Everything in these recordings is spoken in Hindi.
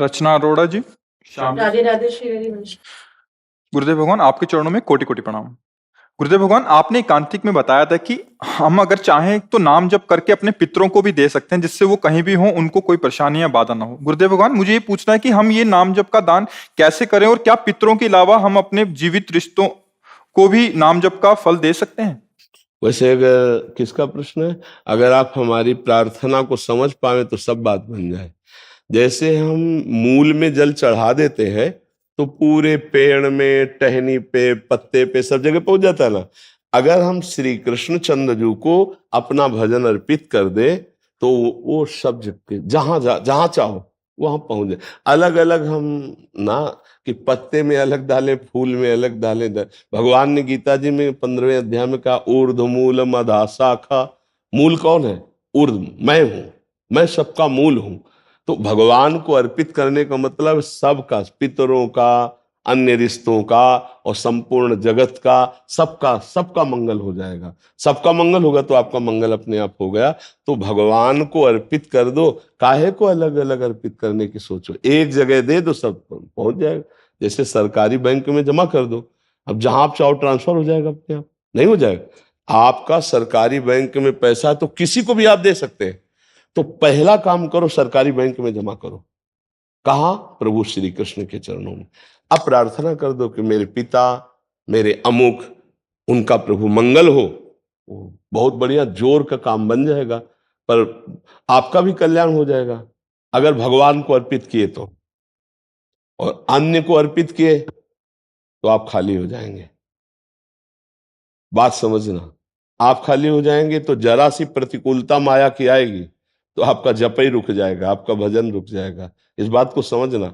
रचना अरोड़ा जी। श्याम जी। राधे राधे श्री हरिवंश। गुरुदेव भगवान आपके चरणों में कोटि कोटि प्रणाम। गुरुदेव भगवान आपने एकांतिक में बताया था कि हम अगर चाहें तो नाम जप करके अपने पितरों को भी दे सकते हैं, जिससे वो कहीं भी हो उनको कोई परेशानी या बाधा ना हो। गुरुदेव भगवान मुझे ये पूछना है कि हम ये नाम जप का दान कैसे करें, और क्या पितरों के अलावा हम अपने जीवित रिश्तों को भी नाम जप का फल दे सकते हैं? वैसे अगर किसका प्रश्न है, अगर आप हमारी प्रार्थना को समझ पाए तो सब बात बन जाए। जैसे हम मूल में जल चढ़ा देते हैं तो पूरे पेड़ में, टहनी पे, पत्ते पे, सब जगह पहुंच जाता है ना। अगर हम श्री कृष्ण चंद्र जी को अपना भजन अर्पित कर दे तो वो सब जगह जहां चाहो वहां पहुंच जाए। अलग अलग हम ना कि पत्ते में अलग डालें, फूल में अलग डालें। भगवान ने गीता जी में 15वें अध्याय में कहा ऊर्ध्वमूल मधा शाखा। मूल कौन है? ऊर्ध्व, मैं हूं, मैं सबका मूल हूं। तो भगवान को अर्पित करने का मतलब सबका, पितरों का, अन्य रिश्तों का और संपूर्ण जगत का, सबका मंगल हो जाएगा। सबका मंगल होगा तो आपका मंगल अपने आप हो गया। तो भगवान को अर्पित कर दो, काहे को अलग अलग अर्पित करने की सोचो, एक जगह दे दो, सब पहुंच जाएगा। जैसे सरकारी बैंक में जमा कर दो, अब जहां आप चाहो ट्रांसफर हो जाएगा, अपने आप नहीं हो जाएगा। आपका सरकारी बैंक में पैसा है तो किसी को भी आप दे सकते हैं। तो पहला काम करो, सरकारी बैंक में जमा करो। कहा? प्रभु श्री कृष्ण के चरणों में। अब प्रार्थना कर दो कि मेरे पिता, मेरे अमुक, उनका प्रभु मंगल हो। बहुत बढ़िया, जोर का काम बन जाएगा, पर आपका भी कल्याण हो जाएगा अगर भगवान को अर्पित किए तो। और अन्य को अर्पित किए तो आप खाली हो जाएंगे। बात समझना, आप खाली हो जाएंगे तो जरा सी प्रतिकूलता माया की आएगी तो आपका जप ही रुक जाएगा, आपका भजन रुक जाएगा। इस बात को समझना।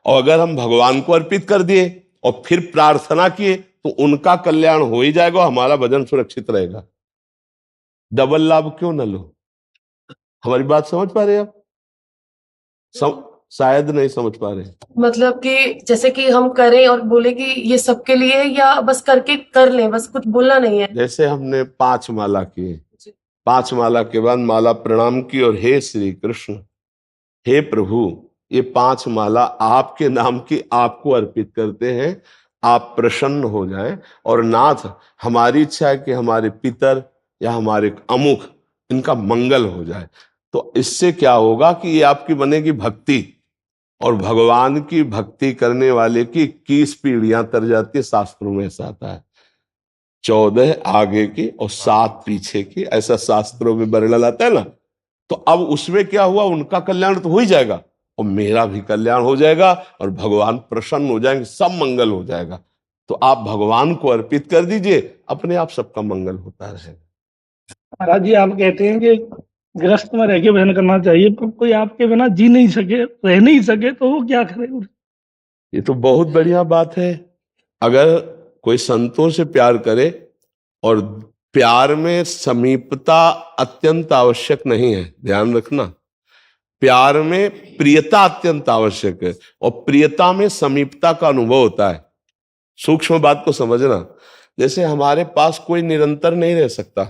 और अगर हम भगवान को अर्पित कर दिए और फिर प्रार्थना किए तो उनका कल्याण हो ही जाएगा, हमारा भजन सुरक्षित रहेगा। डबल लाभ क्यों न लो? हमारी बात समझ पा रहे हैं आप? शायद नहीं समझ पा रहे। मतलब कि जैसे कि हम करें और बोले कि ये सबके लिए है, या बस करके कर लें, बस कुछ बोलना नहीं है। जैसे हमने 5 माला किए, 5 माला के बाद माला प्रणाम की और हे श्री कृष्ण, हे प्रभु, ये 5 माला आपके नाम की आपको अर्पित करते हैं, आप प्रसन्न हो जाएं। और नाथ, हमारी इच्छा है कि हमारे पितर या हमारे अमुख, इनका मंगल हो जाए। तो इससे क्या होगा कि ये आपकी बनेगी भक्ति, और भगवान की भक्ति करने वाले की 21 पीढ़ियां तर जाती है। शास्त्रों में ऐसा आता है, 14 आगे की और 7 पीछे की, ऐसा शास्त्रों में वर्णन आता है ना। तो अब उसमें क्या हुआ, उनका कल्याण तो हो ही जाएगा और मेरा भी कल्याण हो जाएगा और भगवान प्रसन्न हो जाएंगे, सब मंगल हो जाएगा। तो आप भगवान को अर्पित कर दीजिए, अपने आप सबका मंगल होता रहेगा। महाराज जी, आप कहते हैं कि गृहस्थ में रह के भजन करना चाहिए, पर कोई आपके बिना जी नहीं सके, रह नहीं सके, तो वो क्या करे? ये तो बहुत बढ़िया बात है। अगर कोई संतों से प्यार करे, और प्यार में समीपता अत्यंत आवश्यक नहीं है, ध्यान रखना। प्यार में प्रियता अत्यंत आवश्यक है, और प्रियता में समीपता का अनुभव होता है। सूक्ष्म बात को समझना। जैसे हमारे पास कोई निरंतर नहीं रह सकता,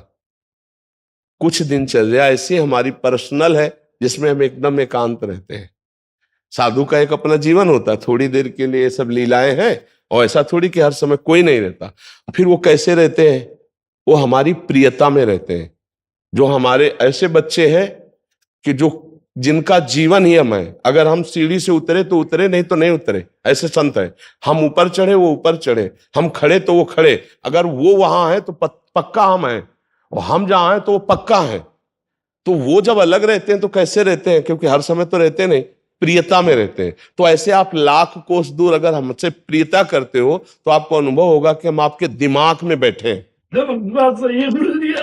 कुछ दिनचर्या ऐसी हमारी पर्सनल है जिसमें हम एकदम एकांत रहते हैं। साधु का एक अपना जीवन होता है, थोड़ी देर के लिए सब लीलाएं हैं, और ऐसा थोड़ी कि हर समय कोई नहीं रहता। फिर वो कैसे रहते हैं? वो हमारी प्रियता में रहते हैं। जो हमारे ऐसे बच्चे हैं कि जिनका जीवन ही हम है। अगर हम सीढ़ी से उतरे तो उतरे, नहीं तो नहीं उतरे, ऐसे संत है। हम ऊपर चढ़े वो ऊपर चढ़े, हम खड़े तो वो खड़े। अगर वो वहां है तो पक्का हम हैं, और हम जहां हैं तो वो पक्का है। तो वो जब अलग रहते हैं तो कैसे रहते हैं? क्योंकि हर समय तो रहते नहीं, प्रियता में रहते हैं। तो ऐसे आप लाख कोस दूर अगर हमसे प्रियता करते हो तो आपको अनुभव होगा कि हम आपके दिमाग में बैठे हैं। बात सही है गुरु जी,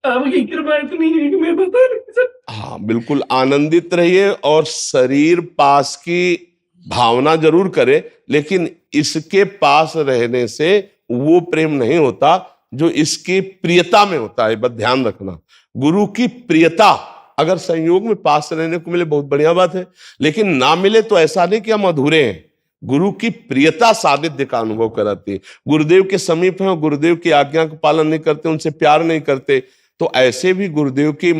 आपकी कृपा इतनी है कि मैं बता नहीं सकता। हाँ, बिल्कुल आनंदित रहिए, और शरीर पास की भावना जरूर करे, लेकिन इसके पास रहने से वो प्रेम नहीं होता जो इसकी प्रियता में होता है। बस ध्यान रखना, गुरु की प्रियता अगर संयोग में पास रहने को मिले बहुत बढ़िया बात है, लेकिन ना मिले तो ऐसा नहीं कि हम अधूरे हैं। गुरु की प्रियता सानिध्य का अनुभव कराती है। गुरुदेव के समीप हैं, गुरुदेव की आज्ञा का पालन नहीं करते, उनसे प्यार नहीं करते, तो तो ऐसे भी गुरुदेव की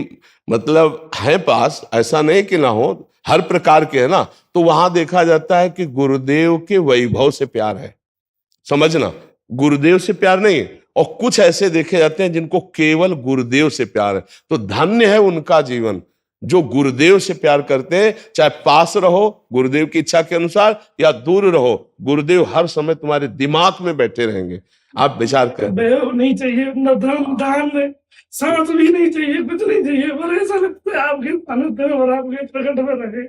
मतलब है पास, ऐसा नहीं कि ना हो, हर प्रकार के है ना। तो वहां देखा जाता है कि गुरुदेव के वैभव से प्यार है, समझना, गुरुदेव से प्यार नहीं है। और कुछ ऐसे देखे जाते हैं जिनको केवल गुरुदेव से प्यार है, तो धन्य है उनका जीवन जो गुरुदेव से प्यार करते हैं। चाहे पास रहो गुरुदेव की इच्छा के अनुसार या दूर रहो, गुरुदेव हर समय तुम्हारे दिमाग में बैठे रहेंगे। आप विचार करें, वैभव नहीं चाहिए, न धन दान में सांस भी नहीं चाहिए, कुछ नहीं चाहिए, पर ऐसा लगता है आपके सानिध्य में और आपके प्रकट में रहे।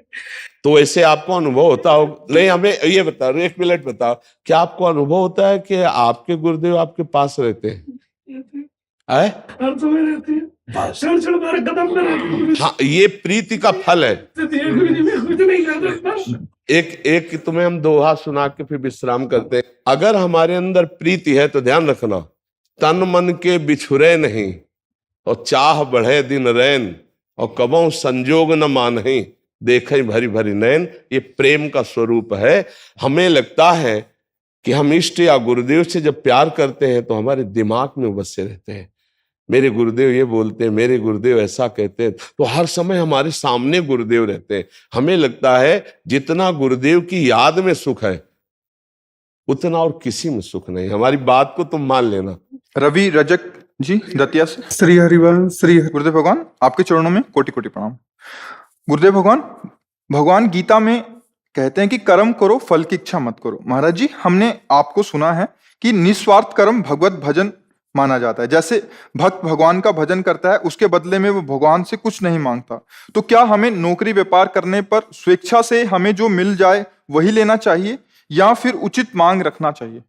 तो ऐसे आपको अनुभव होता हो? नहीं, हमें ये बताओ, एक मिनट बताओ, क्या आपको अनुभव होता है कि आपके गुरुदेव आपके पास रहते हैं? है? हर समय रहती है, क्षण क्षण हमारे कदम में रहती है। हाँ, ये प्रीति का फल है। कुछ नहीं कर सकता। एक तुम्हें हम दोहा सुना के फिर विश्राम करते हैं। अगर हमारे अंदर प्रीति है तो ध्यान रखना, तन मन के बिछुरे नहीं, और चाह बढ़े दिन रैन, और कबों संजोग न मानहि, देखे भरी भरी नैन। ये प्रेम का स्वरूप है। हमें लगता है कि हम इष्ट या गुरुदेव से जब प्यार करते हैं तो हमारे दिमाग में वो बसे रहते हैं। मेरे गुरुदेव ये बोलते हैं, मेरे गुरुदेव ऐसा कहते हैं, तो हर समय हमारे सामने गुरुदेव रहते हैं। हमें लगता है जितना गुरुदेव की याद में सुख है उतना और किसी में सुख नहीं। हमारी बात को तुम मान लेना। रवि रजक जी दतिया से। श्री हरिवंश श्री गुरुदेव भगवान आपके चरणों में कोटि कोटि प्रणाम। गुरुदेव भगवान, भगवान गीता में कहते हैं कि कर्म करो फल की इच्छा मत करो। महाराज जी, हमने आपको सुना है कि निस्वार्थ कर्म भगवत भजन माना जाता है। जैसे भक्त भगवान का भजन करता है, उसके बदले में वो भगवान से कुछ नहीं मांगता। तो क्या हमें नौकरी व्यापार करने पर स्वेच्छा से हमें जो मिल जाए वही लेना चाहिए, या फिर उचित मांग रखना चाहिए?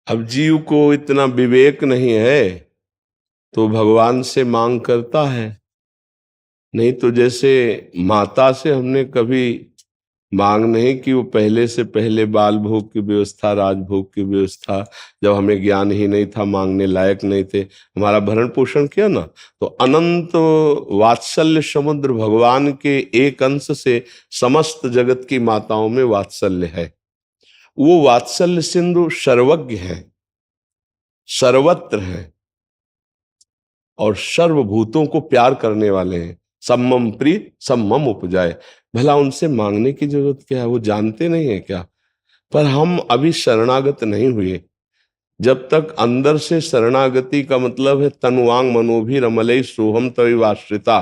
अब जीव को इतना विवेक नहीं है तो भगवान से मांग करता है। नहीं तो जैसे माता से हमने कभी मांग नहीं कि वो पहले से पहले बाल भोग की व्यवस्था, राजभोग की व्यवस्था, जब हमें ज्ञान ही नहीं था, मांगने लायक नहीं थे, हमारा भरण पोषण किया ना। तो अनंत वात्सल्य समुद्र भगवान के एक अंश से समस्त जगत की माताओं में वात्सल्य है। वो वात्सल्य सिंधु सर्वज्ञ है, सर्वत्र है, और सर्वभूतों को प्यार करने वाले हैं। सम्मम प्रिय सम्मम उपजाए। भला उनसे मांगने की जरूरत क्या है? वो जानते नहीं है क्या? पर हम अभी शरणागत नहीं हुए। जब तक अंदर से शरणागति का मतलब है तनुवांग मनोभी रमलई सोहम तविवाश्रिता,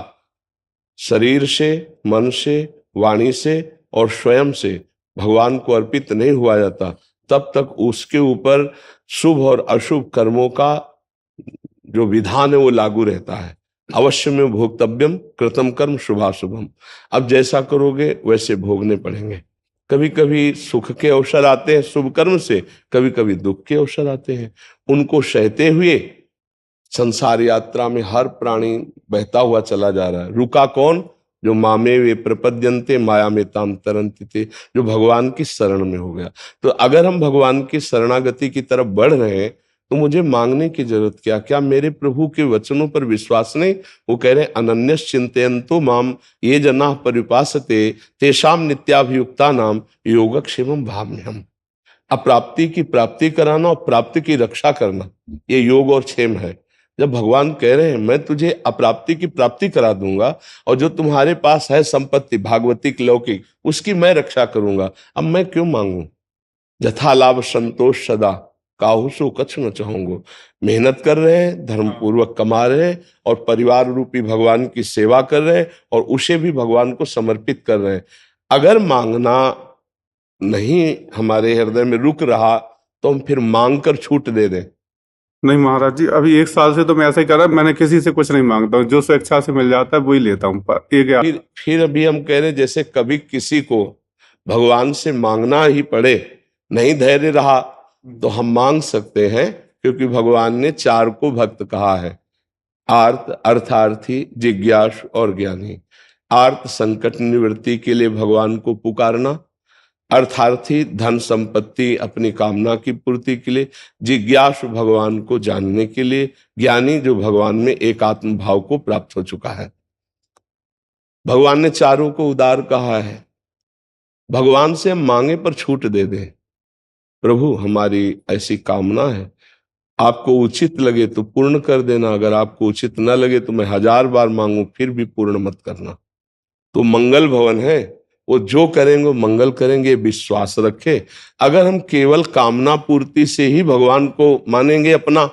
शरीर से, मन से, वाणी से और स्वयं से भगवान को अर्पित नहीं हुआ जाता, तब तक उसके ऊपर शुभ और अशुभ कर्मों का जो विधान है वो लागू रहता है। अवश्य में भोक्तव्यम कृतम कर्म शुभाशुभम। अब जैसा करोगे वैसे भोगने पड़ेंगे। कभी कभी सुख के अवसर आते हैं शुभ कर्म से, कभी कभी दुख के अवसर आते हैं। उनको सहते हुए संसार यात्रा में हर प्राणी बहता हुआ चला जा रहा है। रुका कौन? जो मामे वे प्रपद्यंते माया में ताम तरंति थे, जो भगवान की शरण में हो गया। तो अगर हम भगवान की शरणागति की तरफ बढ़ रहे हैं तो मुझे मांगने की जरूरत क्या? क्या मेरे प्रभु के वचनों पर विश्वास नहीं? वो कह रहे हैं अनन्यस चिंतयन्तो माम ये जना परिपासते तेषाम नित्याभियुक्ता नाम योगक्षेमम भाम्यहम्। अप्राप्ति की प्राप्ति कराना और प्राप्ति की रक्षा करना, ये योग और क्षेम है। जब भगवान कह रहे हैं मैं तुझे अप्राप्ति की प्राप्ति करा दूंगा, और जो तुम्हारे पास है संपत्ति भागवतिक लौकिक, उसकी मैं रक्षा करूंगा, अब मैं क्यों मांगू? यथा लाभ संतोष सदा काहू सो कछ न चाहूंगो। मेहनत कर रहे हैं, धर्म पूर्वक कमा रहे हैं, और परिवार रूपी भगवान की सेवा कर रहे हैं, और उसे भी भगवान को समर्पित कर रहे हैं। अगर मांगना नहीं हमारे हृदय में रुक रहा तो हम फिर मांग कर छूट दे दें। नहीं महाराज जी, अभी 1 साल से तो मैं ऐसा ही कर रहा हूँ। मैंने किसी से कुछ नहीं मांगता हूँ, जो स्वेच्छा से मिल जाता है वही लेता हूँ। पर फिर अभी हम कह रहे जैसे कभी किसी को भगवान से मांगना ही पड़े, नहीं धैर्य रहा तो हम मांग सकते हैं, क्योंकि भगवान ने 4 को भक्त कहा है, आर्त, अर्थार्थी, जिज्ञासु और ज्ञानी। आर्त संकट निवृत्ति के लिए भगवान को पुकारना, अर्थार्थी धन संपत्ति अपनी कामना की पूर्ति के लिए, जिज्ञासु भगवान को जानने के लिए, ज्ञानी जो भगवान में एकात्म भाव को प्राप्त हो चुका है। भगवान ने 4 को उदार कहा है। भगवान से हम मांगे पर छूट दे दें, प्रभु हमारी ऐसी कामना है, आपको उचित लगे तो पूर्ण कर देना, अगर आपको उचित न लगे तो मैं 1000 बार मांगू फिर भी पूर्ण मत करना। तो मंगल भवन है, वो जो करेंगे वो मंगल करेंगे, विश्वास रखे। अगर हम केवल कामना पूर्ति से ही भगवान को मानेंगे अपना,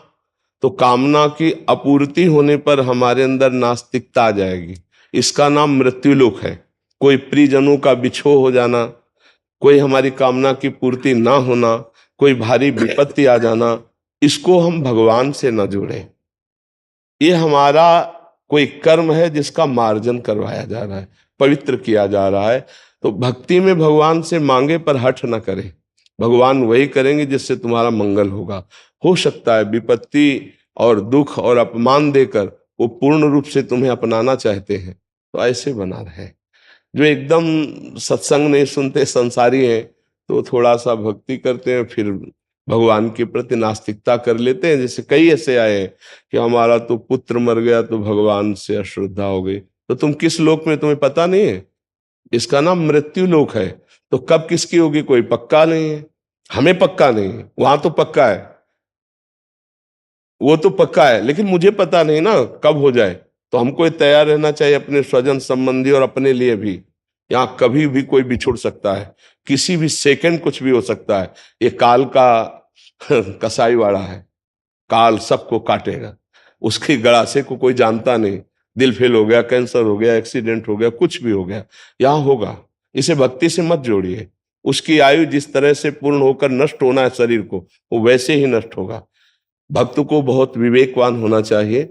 तो कामना की अपूर्ति होने पर हमारे अंदर नास्तिकता आ जाएगी। इसका नाम मृत्युलोक है। कोई प्रियजनों का बिछोह हो जाना, कोई हमारी कामना की पूर्ति ना होना, कोई भारी विपत्ति आ जाना, इसको हम भगवान से न जोड़ें। ये हमारा कोई कर्म है जिसका मार्जन करवाया जा रहा है, पवित्र किया जा रहा है। तो भक्ति में भगवान से मांगे पर हठ न करें। भगवान वही करेंगे जिससे तुम्हारा मंगल होगा। हो सकता है विपत्ति और दुख और अपमान देकर वो पूर्ण रूप से तुम्हें अपनाना चाहते हैं, तो ऐसे बना रहे। जो एकदम सत्संग नहीं सुनते, संसारी हैं, तो थोड़ा सा भक्ति करते हैं फिर भगवान के प्रति नास्तिकता कर लेते हैं। जैसे कई ऐसे आए हैं कि हमारा तो पुत्र मर गया तो भगवान से अश्रद्धा हो गई। तो तुम किस लोक में तुम्हें पता नहीं है? इसका नाम मृत्यु लोक है। तो कब किसकी होगी कोई पक्का नहीं है। हमें पक्का नहीं है, वहां तो पक्का है, वो तो पक्का है, लेकिन मुझे पता नहीं ना कब हो जाए। तो हमको तैयार रहना चाहिए, अपने स्वजन संबंधी और अपने लिए भी। यहाँ कभी भी कोई बिछुड़ सकता है, किसी भी सेकंड कुछ भी हो सकता है। ये काल का कसाईवाड़ा है, काल सबको काटेगा। उसकी गड़ासे को कोई जानता नहीं। दिल फेल हो गया, कैंसर हो गया, एक्सीडेंट हो गया, कुछ भी हो गया, यहाँ होगा। इसे भक्ति से मत जोड़िए। उसकी आयु जिस तरह से पूर्ण होकर नष्ट होना है शरीर को, वो वैसे ही नष्ट होगा। भक्त को बहुत विवेकवान होना चाहिए।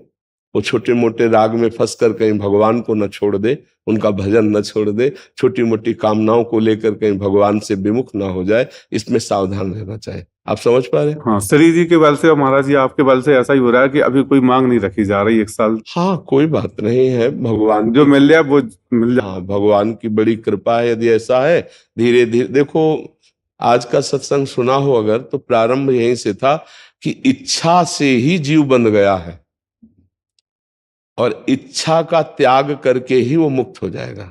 वो छोटे मोटे राग में फंसकर कहीं भगवान को न छोड़ दे, उनका भजन न छोड़ दे, छोटी मोटी कामनाओं को लेकर कहीं भगवान से विमुख ना हो जाए, इसमें सावधान रहना चाहिए। आप समझ पा रहे हैं? हाँ, श्री जी के बल से और महाराज जी आपके बल से ऐसा ही हो रहा है कि अभी कोई मांग नहीं रखी जा रही 1 साल। हाँ, कोई बात नहीं है, भगवान जो मिल जाए वो मिल जाए। हाँ, भगवान की बड़ी कृपा है। यदि ऐसा है, धीरे धीरे देखो, आज का सत्संग सुना हो अगर, तो प्रारंभ यहीं से था कि इच्छा से ही जीव बंध गया है, और इच्छा का त्याग करके ही वो मुक्त हो जाएगा।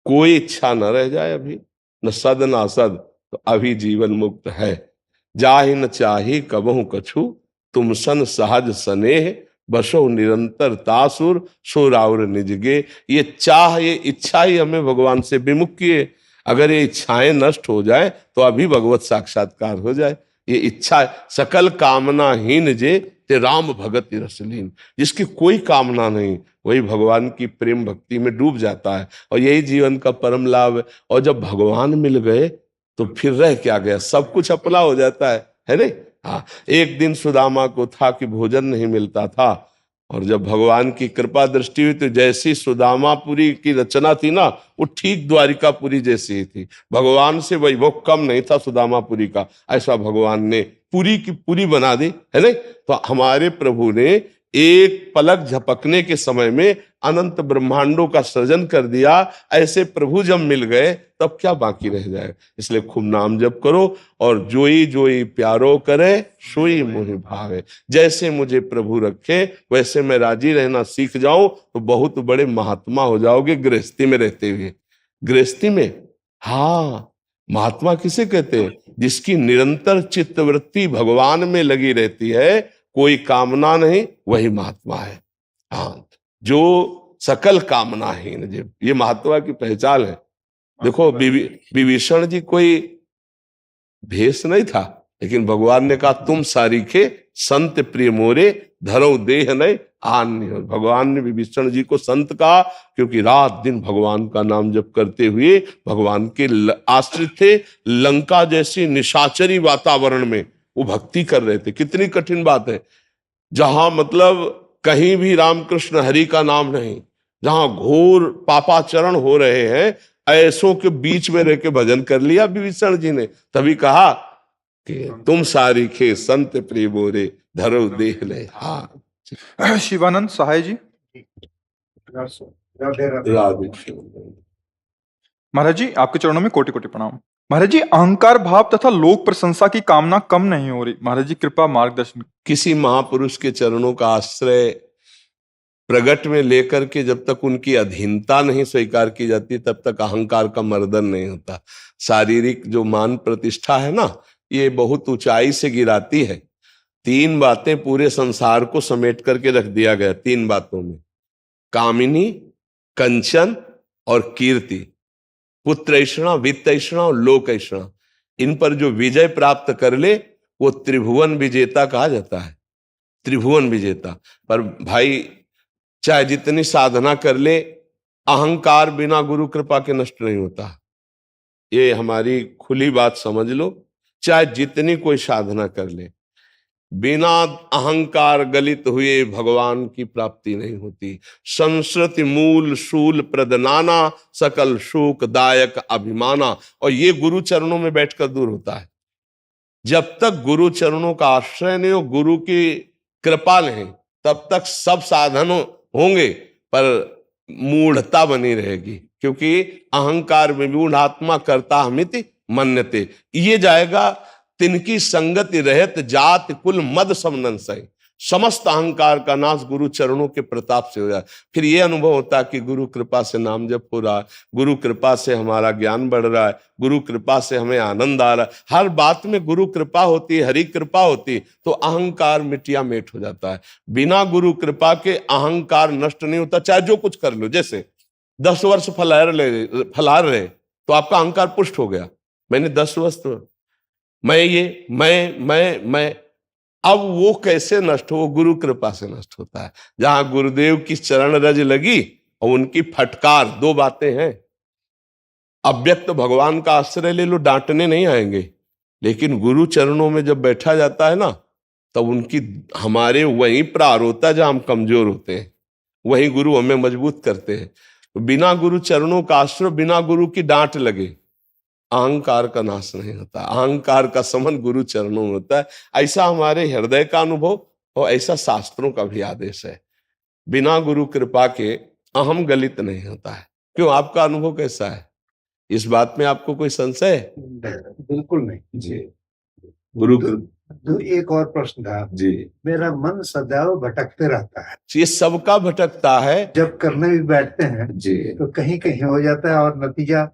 कोई इच्छा न रह जाए अभी, न सद न असद, तो अभी जीवन मुक्त है। जाहि न चाही कबहु कछु, तुम सन सहज स्नेह, बसो निरंतर तासुर, सो राउर निजगे। ये चाह, ये इच्छा ही हमें भगवान से विमुख किए। अगर ये इच्छाएं नष्ट हो जाए तो अभी भगवत साक्षात्कार हो जाए। ये इच्छा सकल कामनाहीन जे ते राम भगत रसलीन। जिसकी कोई कामना नहीं, वही भगवान की प्रेम भक्ति में डूब जाता है, और यही जीवन का परम लाभ है। और जब भगवान मिल गए तो फिर रह क्या गया, सब कुछ अपना हो जाता है नहीं? हाँ, एक दिन सुदामा को था कि भोजन नहीं मिलता था, और जब भगवान की कृपा दृष्टि हुई तो जैसी सुदामापुरी की रचना थी ना, वो ठीक द्वारिकापुरी जैसी ही थी। भगवान से वैभव कम नहीं था सुदामापुरी का, ऐसा भगवान ने पूरी की पूरी बना दी, है नहीं? तो हमारे प्रभु ने एक पलक झपकने के समय में अनंत ब्रह्मांडों का सृजन कर दिया। ऐसे प्रभु जब मिल गए तब क्या बाकी रह जाए। इसलिए खूब नाम जप करो, और जोई जोई प्यारो करे, सोई मोहि भावे। जैसे मुझे प्रभु रखे वैसे मैं राजी रहना सीख जाऊं, तो बहुत बड़े महात्मा हो जाओगे गृहस्थी में रहते हुए। गृहस्थी में, हाँ, महात्मा किसे कहते हैं? जिसकी निरंतर चित्तवृत्ति भगवान में लगी रहती है, कोई कामना नहीं, वही महात्मा है। हाँ, जो सकल कामनाहीन, ये महात्मा की पहचान है। देखो, विभीषण जी कोई भेष नहीं था, लेकिन भगवान ने कहा तुम सारीखे संत प्रिय मोरे, धरो देह नहीं आन। भगवान ने विभीषण जी को संत कहा, क्योंकि रात दिन भगवान का नाम जप करते हुए भगवान के आश्रित थे। लंका जैसी निशाचरी वातावरण में वो भक्ति कर रहे थे। कितनी कठिन बात है, जहां मतलब कहीं भी रामकृष्ण हरि का नाम नहीं, जहां घोर पापाचरण हो रहे हैं, ऐसों के बीच में रह के भजन कर लिया विभीषण जी ने। तभी कहा कि तुम सारीखे संत प्रिय मोरे, धरो देह ले। हाँ, शिवानंद सहाय जी। महाराज जी, आपके चरणों में कोटि कोटि प्रणाम। महाराज जी, अहंकार भाव तथा लोक प्रशंसा की कामना कम नहीं हो रही। महाराज जी कृपा मार्गदर्शन। किसी महापुरुष के चरणों का आश्रय प्रगट में लेकर के जब तक उनकी अधीनता नहीं स्वीकार की जाती, तब तक अहंकार का मर्दन नहीं होता। शारीरिक जो मान प्रतिष्ठा है ना, ये बहुत ऊंचाई से गिराती है। तीन बातें पूरे संसार को समेट करके रख दिया गया, तीन बातों में, कामिनी, कंचन और कीर्ति। पुत्रैषणा, वित्तैषणा और लोकैषणा। इन पर जो विजय प्राप्त कर ले वो त्रिभुवन विजेता कहा जाता है, त्रिभुवन विजेता। पर भाई चाहे जितनी साधना कर ले, अहंकार बिना गुरु कृपा के नष्ट नहीं होता। ये हमारी खुली बात समझ लो। चाहे जितनी कोई साधना कर ले, बिना अहंकार गलित हुए भगवान की प्राप्ति नहीं होती। संस्कृति मूल शूल प्रदनाना, सकल शोक दायक अभिमाना। और ये गुरु चरणों में बैठकर दूर होता है। जब तक गुरु चरणों का आश्रय नहीं हो, गुरु की कृपा नहीं, तब तक सब साधन होंगे पर मूढ़ता बनी रहेगी। क्योंकि अहंकार विमूढ़ आत्मा करता हमिति मन्यते। ये जाएगा तिनकी संगति रहत जात कुल मद समनन सही। समस्त अहंकार का नाश गुरु चरणों के प्रताप से हो जाए। फिर ये अनुभव होता है कि गुरु कृपा से नाम जप हो रहा है, गुरु कृपा से हमारा ज्ञान बढ़ रहा है, गुरु कृपा से हमें आनंद आ रहा है। हर बात में गुरु कृपा होती, हरि कृपा होती, तो अहंकार मिटिया मेट हो जाता है। बिना गुरु कृपा के अहंकार नष्ट नहीं होता, चाहे जो कुछ कर लो। जैसे 10 वर्ष फलाहार रहे तो आपका अहंकार पुष्ट हो गया, मैंने 10 वर्ष मैं ये मैं। अब वो कैसे नष्ट हो? गुरु कृपा से नष्ट होता है। जहां गुरुदेव की चरण रज लगी और उनकी फटकार, दो बातें हैं। अव्यक्त भगवान का आश्रय ले लो, डांटने नहीं आएंगे, लेकिन गुरु चरणों में जब बैठा जाता है ना, तब उनकी हमारे वहीं प्रार होता है जहां हम कमजोर होते हैं, वहीं गुरु हमें मजबूत करते हैं। बिना गुरु चरणों का आश्रय, बिना गुरु की डांट लगे, अहंकार का नाश नहीं होता। अहंकार का समन गुरु चरणों में होता है। ऐसा हमारे हृदय का अनुभव और ऐसा शास्त्रों का भी आदेश है। बिना गुरु कृपा के अहम गलित नहीं होता है। क्यों, आपका अनुभव कैसा है? इस बात में आपको कोई संशय है? बिल्कुल नहीं जी। गुरु एक और प्रश्न था जी। मेरा मन सदैव भटकते रहता है, ये सबका भटकता है। जब करने भी बैठते हैं जी तो कहीं कहीं हो जाता है और नतीजा।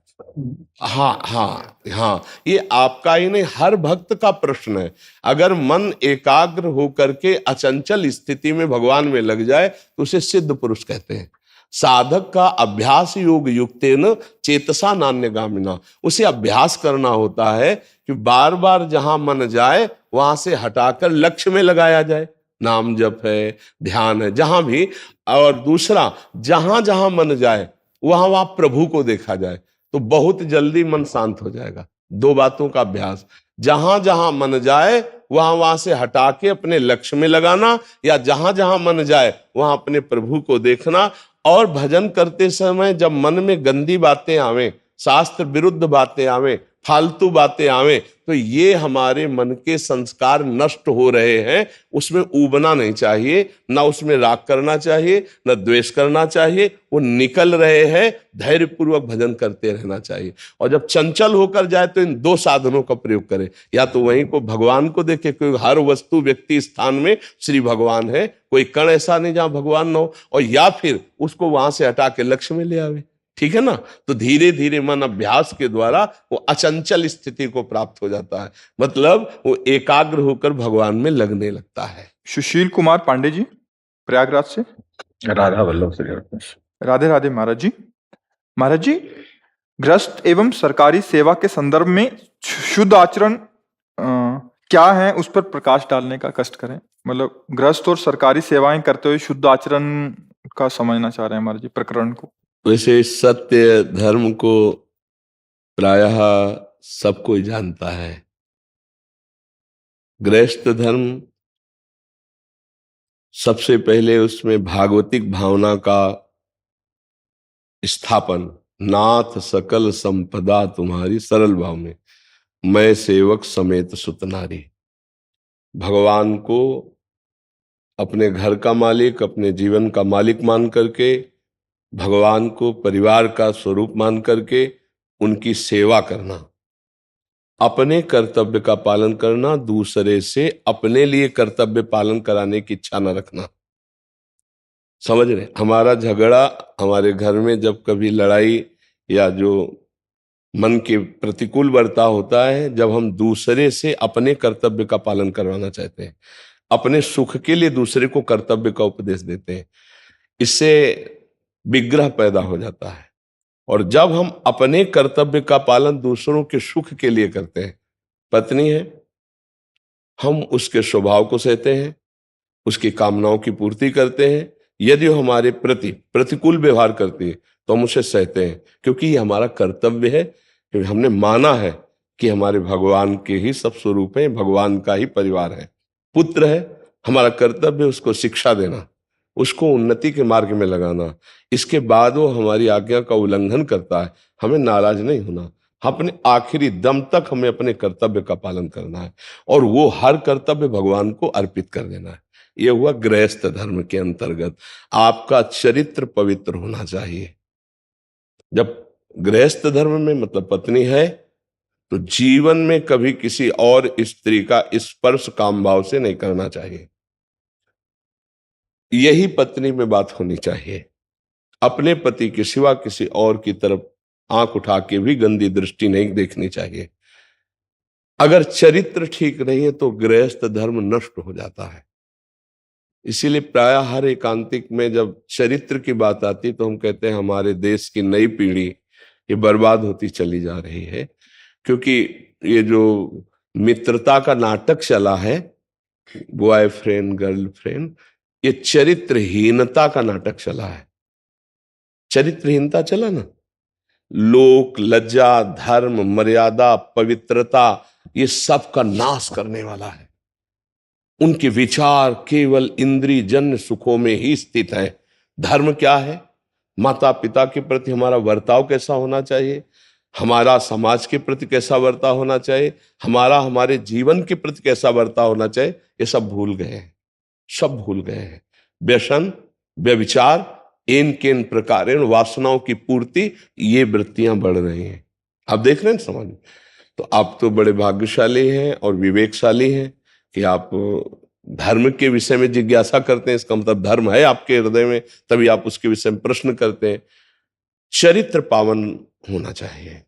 हाँ, ये आपका ही नहीं, हर भक्त का प्रश्न है। अगर मन एकाग्र होकर के अचंचल स्थिति में भगवान में लग जाए तो उसे सिद्ध पुरुष कहते हैं। साधक का अभ्यास योग युक्तेन चेतसा नान्यगामिना। उसे अभ्यास करना होता है कि बार बार जहां मन जाए वहां से हटाकर लक्ष्य में लगाया जाए। नाम जप है, ध्यान है, जहां भी। और दूसरा, जहां जहां मन जाए वहां वहां प्रभु को देखा जाए, तो बहुत जल्दी मन शांत हो जाएगा। दो बातों का अभ्यास, जहां जहां मन जाए वहां वहां से हटा के अपने लक्ष्य में लगाना, या जहां जहां मन जाए वहां अपने प्रभु को देखना। और भजन करते समय जब मन में गंदी बातें आवे, शास्त्र विरुद्ध बातें आवे, फालतू बातें आवे, तो ये हमारे मन के संस्कार नष्ट हो रहे हैं। उसमें ऊबना नहीं चाहिए, ना उसमें राग करना चाहिए, ना द्वेष करना चाहिए। वो निकल रहे हैं, धैर्यपूर्वक भजन करते रहना चाहिए। और जब चंचल होकर जाए तो इन दो साधनों का प्रयोग करें। या तो वहीं को भगवान को देखे, क्योंकि हर वस्तु व्यक्ति स्थान में श्री भगवान है, कोई कण ऐसा नहीं जहां भगवान ना हो। और या फिर उसको वहां से हटा के लक्ष्य में ले आवे। ठीक है ना? तो धीरे धीरे मन अभ्यास के द्वारा वो अचंचल स्थिति को प्राप्त हो जाता है। मतलब वो एकाग्र होकर भगवान में लगने लगता है। सुशील कुमार पांडे जी, प्रयागराज से। राधा वल्लभ श्री कृष्ण। राधे राधे महाराज जी। महाराज जी, गृहस्थ एवं सरकारी सेवा के संदर्भ में शुद्ध आचरण क्या है, उस पर प्रकाश डालने का कष्ट करें। मतलब गृहस्थ और सरकारी सेवाएं करते हुए शुद्ध आचरण का समझना चाह रहे हैं महाराज जी, प्रकरण को। वैसे सत्य धर्म को प्रायः सब कोई जानता है। गृहस्थ धर्म सबसे पहले उसमें भागवतिक भावना का स्थापन, नाथ सकल संपदा तुम्हारी, सरल भाव में, मैं सेवक समेत सुत नारी। भगवान को अपने घर का मालिक, अपने जीवन का मालिक मान करके, भगवान को परिवार का स्वरूप मान करके उनकी सेवा करना, अपने कर्तव्य का पालन करना, दूसरे से अपने लिए कर्तव्य पालन कराने की इच्छा न रखना। समझ रहे? हमारा झगड़ा हमारे घर में जब कभी लड़ाई या जो मन के प्रतिकूल बर्ताव होता है, जब हम दूसरे से अपने कर्तव्य का पालन करवाना चाहते हैं। अपने सुख के लिए दूसरे को कर्तव्य का उपदेश देते हैं। इससे विग्रह पैदा हो जाता है। और जब हम अपने कर्तव्य का पालन दूसरों के सुख के लिए करते हैं, पत्नी है, हम उसके स्वभाव को सहते हैं, उसकी कामनाओं की पूर्ति करते हैं। यदि वो हमारे प्रति प्रतिकूल व्यवहार करती है तो हम उसे सहते हैं, क्योंकि ये हमारा कर्तव्य है। क्योंकि हमने माना है कि हमारे भगवान के ही सब स्वरूप हैं, भगवान का ही परिवार है। पुत्र है, हमारा कर्तव्य उसको शिक्षा देना, उसको उन्नति के मार्ग में लगाना। इसके बाद वो हमारी आज्ञा का उल्लंघन करता है, हमें नाराज नहीं होना, अपने आखिरी दम तक हमें अपने कर्तव्य का पालन करना है, और वो हर कर्तव्य भगवान को अर्पित कर देना है। ये हुआ गृहस्थ धर्म के अंतर्गत। आपका चरित्र पवित्र होना चाहिए। जब गृहस्थ धर्म में मतलब पत्नी है, तो जीवन में कभी किसी और स्त्री का स्पर्श काम भाव से नहीं करना चाहिए। यही पत्नी में बात होनी चाहिए। अपने पति के सिवा किसी और की तरफ आंख उठा के भी गंदी दृष्टि नहीं देखनी चाहिए। अगर चरित्र ठीक नहीं है तो गृहस्थ धर्म नष्ट हो जाता है। इसीलिए प्रायः हर एकांतिक में जब चरित्र की बात आती तो हम कहते हैं हमारे देश की नई पीढ़ी ये बर्बाद होती चली जा रही है, क्योंकि ये जो मित्रता का नाटक चला है, बॉयफ्रेंड गर्लफ्रेंड, ये चरित्रहीनता का नाटक चला है। चरित्रहीनता चला ना, लोक लज्जा, धर्म, मर्यादा, पवित्रता, ये सब का नाश करने वाला है। उनके विचार केवल इंद्रिय जन्य सुखों में ही स्थित हैं। धर्म क्या है? माता पिता के प्रति हमारा वर्ताव कैसा होना चाहिए, हमारा समाज के प्रति कैसा वर्ताव होना चाहिए, हमारा हमारे जीवन के प्रति कैसा वर्ताव होना चाहिए, ये सब भूल गए हैं, सब भूल गए हैं। व्यसन, व्यभिचार, इन किन प्रकारेण वासनाओं की पूर्ति, ये वृत्तियां बढ़ रही हैं। आप देख रहे हैं समाज में। तो आप तो बड़े भाग्यशाली हैं और विवेकशाली हैं कि आप धर्म के विषय में जिज्ञासा करते हैं। इसका मतलब धर्म है आपके हृदय में, तभी आप उसके विषय में प्रश्न करते हैं। चरित्र पावन होना चाहिए।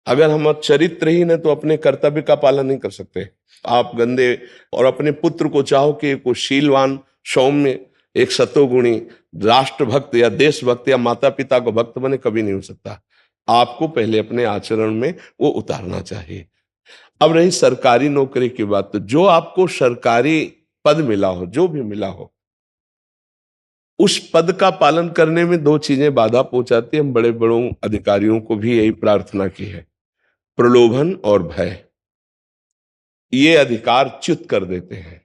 अगर हम चरित्रहीन है तो अपने कर्तव्य का पालन नहीं कर सकते। आप गंदे और अपने पुत्र को चाहो कि वो शीलवान, सौम्य, एक सतोगुणी, राष्ट्रभक्त या देशभक्त या माता पिता को भक्त बने, कभी नहीं हो सकता। आपको पहले अपने आचरण में वो उतारना चाहिए। अब रही सरकारी नौकरी की बात, तो जो आपको सरकारी पद मिला हो, जो भी मिला हो, उस पद का पालन करने में दो चीजें बाधा पहुंचाती है। हम बड़े बड़ों अधिकारियों को भी यही प्रार्थना की है, प्रलोभन और भय। ये अधिकार च्युत कर देते हैं।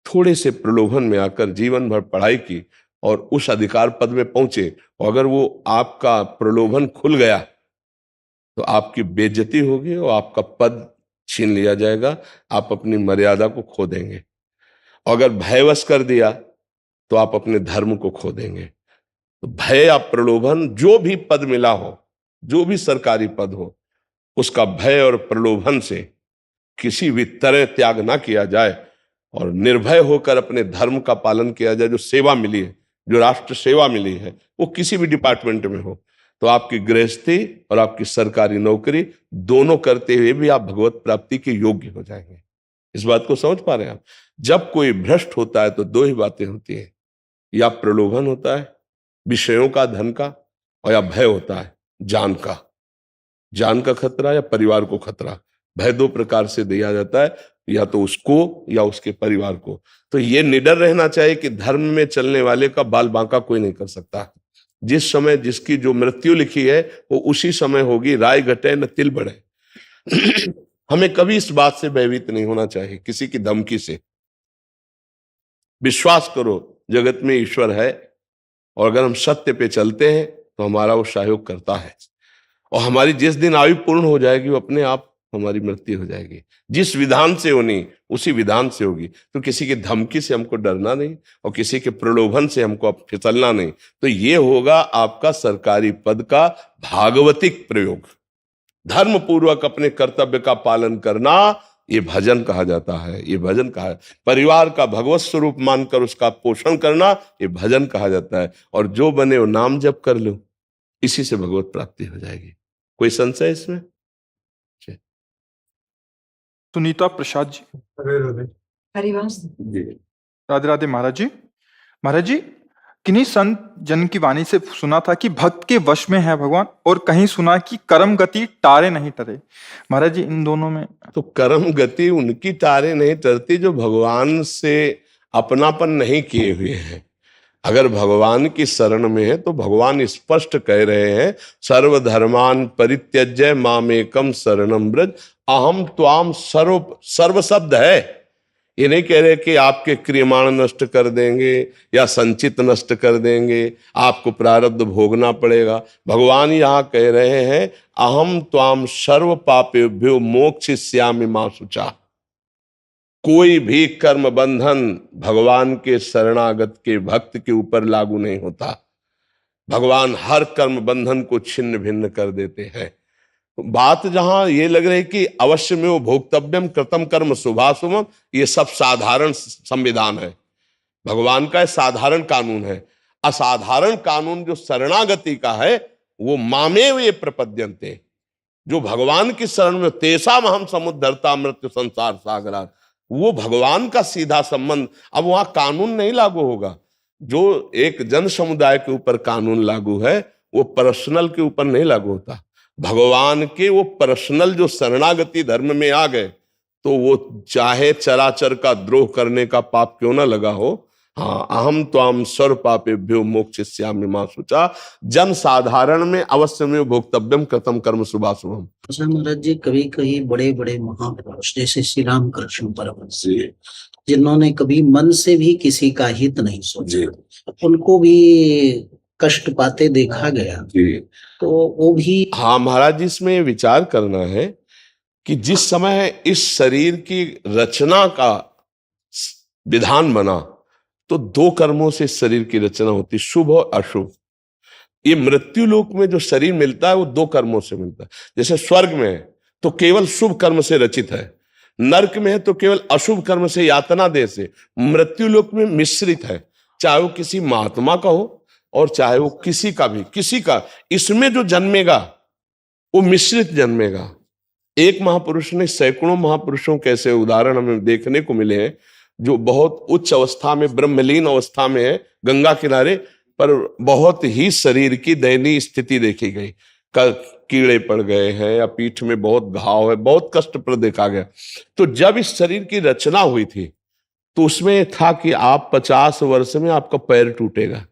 थोड़े से प्रलोभन में आकर जीवन भर पढ़ाई की और उस अधिकार पद में पहुंचे, और अगर वो आपका प्रलोभन खुल गया तो आपकी बेइज्जती होगी और आपका पद छीन लिया जाएगा, आप अपनी मर्यादा को खो देंगे। और अगर भयवश कर दिया तो आप अपने धर्म को खो देंगे। तो भय या प्रलोभन, जो भी पद मिला हो, जो भी सरकारी पद हो, उसका भय और प्रलोभन से किसी भी तरह त्याग ना किया जाए और निर्भय होकर अपने धर्म का पालन किया जाए। जो सेवा मिली है, जो राष्ट्र सेवा मिली है, वो किसी भी डिपार्टमेंट में हो, तो आपकी गृहस्थी और आपकी सरकारी नौकरी दोनों करते हुए भी आप भगवत प्राप्ति के योग्य हो जाएंगे। इस बात को समझ पा रहे हैं आप? जब कोई भ्रष्ट होता है तो दो ही बातें होती हैं, या प्रलोभन होता है विषयों का, धन का, और या भय होता है जान का। जान का खतरा या परिवार को खतरा। भय दो प्रकार से दिया जाता है, या तो उसको या उसके परिवार को। तो ये निडर रहना चाहिए कि धर्म में चलने वाले का बाल बांका कोई नहीं कर सकता। जिस समय जिसकी जो मृत्यु लिखी है वो उसी समय होगी। राय घटे न तिल बढ़े। हमें कभी इस बात से भयभीत नहीं होना चाहिए, किसी की धमकी से। विश्वास करो जगत में ईश्वर है, और अगर हम सत्य पे चलते हैं तो हमारा वो सहयोग करता है। और हमारी जिस दिन आयु पूर्ण हो जाएगी, वो अपने आप हमारी मृत्यु हो जाएगी। जिस विधान से होनी उसी विधान से होगी। तो किसी की धमकी से हमको डरना नहीं और किसी के प्रलोभन से हमको फिसलना नहीं। तो ये होगा आपका सरकारी पद का भागवतिक प्रयोग। धर्म पूर्वक अपने कर्तव्य का पालन करना, ये भजन कहा जाता है। ये भजन कहा है। परिवार का भगवत स्वरूप मानकर उसका पोषण करना, ये भजन कहा जाता है। और जो बने वो नाम जप कर लो, इसी से भगवत प्राप्ति हो जाएगी। कोई संशय इसमें? सुनीता प्रसाद जी। हरिवंश जी। राधे राधे महाराज जी। महाराज जी, किन्हीं संत जन की वाणी से सुना था कि भक्त के वश में है भगवान, और कहीं सुना कि कर्म गति टारे नहीं टरे। महाराज जी, इन दोनों में तो कर्म गति उनकी टारे नहीं टरती जो भगवान से अपनापन नहीं किए हुए हैं। अगर भगवान की शरण में है तो भगवान स्पष्ट कह रहे हैं, सर्वधर्मान परित्यज्य मामेकम शरणम व्रज, अहम त्वाम सर्व शब्द है। ये नहीं कह रहे कि आपके क्रियमाण नष्ट कर देंगे या संचित नष्ट कर देंगे, आपको प्रारब्ध भोगना पड़ेगा। भगवान यहाँ कह रहे हैं, अहम त्वाम सर्व पापेभ्यो मोक्षयिष्यामि मा शुचा। कोई भी कर्म बंधन भगवान के शरणागत के भक्त के ऊपर लागू नहीं होता। भगवान हर कर्म बंधन को छिन्न भिन्न कर देते हैं। बात जहां ये लग रही कि अवश्य में वो भोक्तव्यम कृतम कर्म शुभाशुभम, ये सब साधारण संविधान है, भगवान का साधारण कानून है। असाधारण कानून जो शरणागति का है वो मामेव ये प्रपद्यन्ते, जो भगवान की शरण में तेषाम हम समुद्धरता मृत्यु संसार सागरा, वो भगवान का सीधा संबंध। अब वहां कानून नहीं लागू होगा। जो एक जन समुदाय के ऊपर कानून लागू है वो पर्सनल के ऊपर नहीं लागू होता। भगवान के वो पर्सनल जो शरणागति धर्म में आ गए तो वो चाहे चराचर का द्रोह करने का पाप क्यों ना लगा हो, हाँ, अहम त्वाम सर्व पापेभ्यो मोक्षयिष्यामि मा शुचा, जन साधारण में अवश्य में भोक्तव्यम कृतम कर्म शुभाशुभम। अच्छा महाराज जी, कभी कभी बड़े बड़े महापुरुष जैसे श्री राम कृष्ण परमहंस जिन्होंने कभी मन से भी किसी का हित नहीं सोचा, उनको भी कष्ट पाते देखा गया, तो वो भी। हाँ महाराज जी, इसमें विचार करना है कि जिस समय इस शरीर की रचना का विधान बना तो दो कर्मों से शरीर की रचना होती, शुभ और अशुभ। ये मृत्यु लोक में जो शरीर मिलता है वो दो कर्मों से मिलता है। जैसे स्वर्ग में है तो केवल शुभ कर्म से रचित है, नरक में है तो केवल अशुभ कर्म से यातना दे से। मृत्यु लोक में मिश्रित है, चाहे वो किसी महात्मा का हो और चाहे वो किसी का भी, किसी का इसमें जो जन्मेगा वो मिश्रित जन्मेगा। एक महापुरुष ने सैकड़ों महापुरुषों के ऐसे उदाहरण हमें देखने को मिले हैं जो बहुत उच्च अवस्था में, ब्रह्मलीन अवस्था में है, गंगा किनारे, पर बहुत ही शरीर की दयनीय स्थिति देखी गई। कीड़े पड़ गए हैं या पीठ में बहुत घाव है, बहुत कष्ट पर देखा गया। तो जब इस शरीर की रचना हुई थी तो उसमें था कि आप 50 वर्ष में आपका पैर टूटेगा,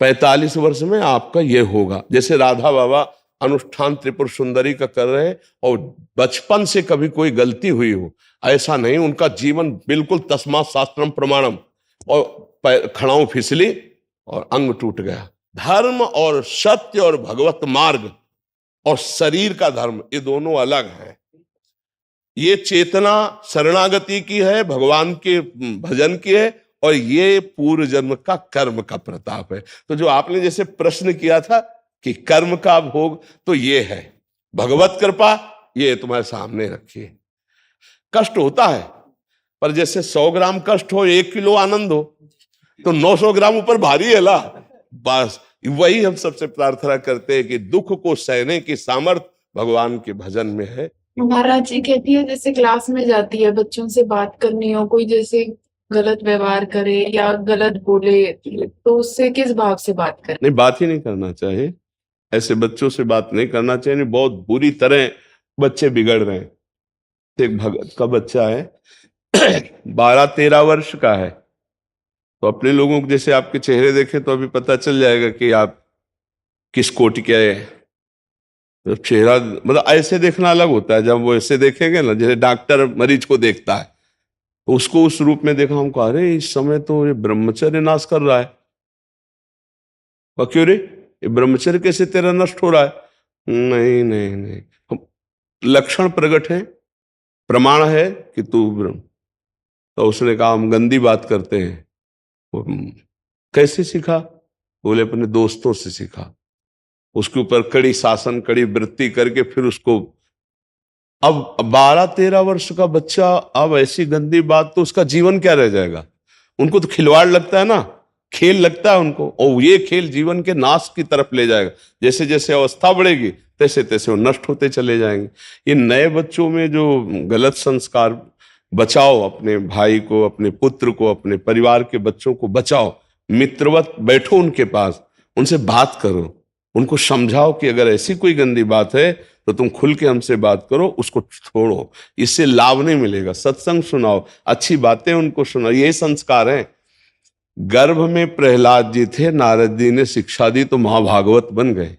45 वर्ष में आपका ये होगा। जैसे राधा बाबा अनुष्ठान त्रिपुर सुंदरी का कर रहे हैं और बचपन से कभी कोई गलती हुई हो, ऐसा नहीं, उनका जीवन बिल्कुल तस्मात् शास्त्रम प्रमाणम, और खड़ाऊ फिसली और अंग टूट गया। धर्म और सत्य और भगवत मार्ग और शरीर का धर्म, ये दोनों अलग है। ये चेतना शरणागति की है, भगवान के भजन की है, और ये पूर्व जन्म का कर्म का प्रताप है। तो जो आपने जैसे प्रश्न किया था कि कर्म का भोग, तो ये है भगवत कृपा, ये तुम्हारे सामने रखी है। कष्ट होता है, पर जैसे 100 ग्राम कष्ट हो 1 किलो आनंद हो, तो 900 ग्राम ऊपर भारी है ला। बस वही हम सबसे प्रार्थना करते हैं कि दुख को सहने की सामर्थ्य भगवान के भजन में है। महाराज जी कहती है जैसे क्लास में जाती है, बच्चों से बात करनी हो, कोई जैसे गलत व्यवहार करे या गलत बोले तो उससे किस भाव से बात करें? नहीं, बात ही नहीं करना चाहिए, ऐसे बच्चों से बात नहीं करना चाहिए। बहुत बुरी तरह बच्चे बिगड़ रहे हैं। एक भगत का बच्चा है 12-13 वर्ष का है, तो अपने लोगों को जैसे आपके चेहरे देखें तो अभी पता चल जाएगा कि आप किस कोटि के है। तो चेहरा मतलब ऐसे देखना अलग होता है, जब वो ऐसे देखेंगे ना, जैसे डॉक्टर मरीज को देखता है, तो उसको उस रूप में देखा, हमको अरे इस समय तो ये ब्रह्मचर्य नाश कर रहा है। क्यों रे, ये ब्रह्मचर्य कैसे तेरा नष्ट हो रहा है? नहीं नहीं नहीं, लक्षण प्रकट है, प्रमाण है कि तू ब्रह्म। तो उसने कहा हम गंदी बात करते हैं। कैसे सीखा? बोले अपने दोस्तों से सीखा। उसके ऊपर कड़ी शासन, कड़ी वृत्ति करके फिर उसको, अब 12-13 वर्ष का बच्चा, अब ऐसी गंदी बात, तो उसका जीवन क्या रह जाएगा? उनको तो खिलवाड़ लगता है ना, खेल लगता है उनको, और ये खेल जीवन के नाश की तरफ ले जाएगा। जैसे जैसे अवस्था बढ़ेगी तैसे तैसे वो नष्ट होते चले जाएंगे। ये नए बच्चों में जो गलत संस्कार बचाओ अपने भाई को, अपने पुत्र को, अपने परिवार के बच्चों को बचाओ। मित्रवत बैठो उनके पास, उनसे बात करो, उनको समझाओ कि अगर ऐसी कोई गंदी बात है तो तुम खुल के हमसे बात करो, उसको छोड़ो, इससे लाभ नहीं मिलेगा। सत्संग सुनाओ, अच्छी बातें उनको सुनाओ, यही संस्कार हैं। गर्भ में प्रहलाद जी थे, नारद जी ने शिक्षा दी तो महाभागवत बन गए।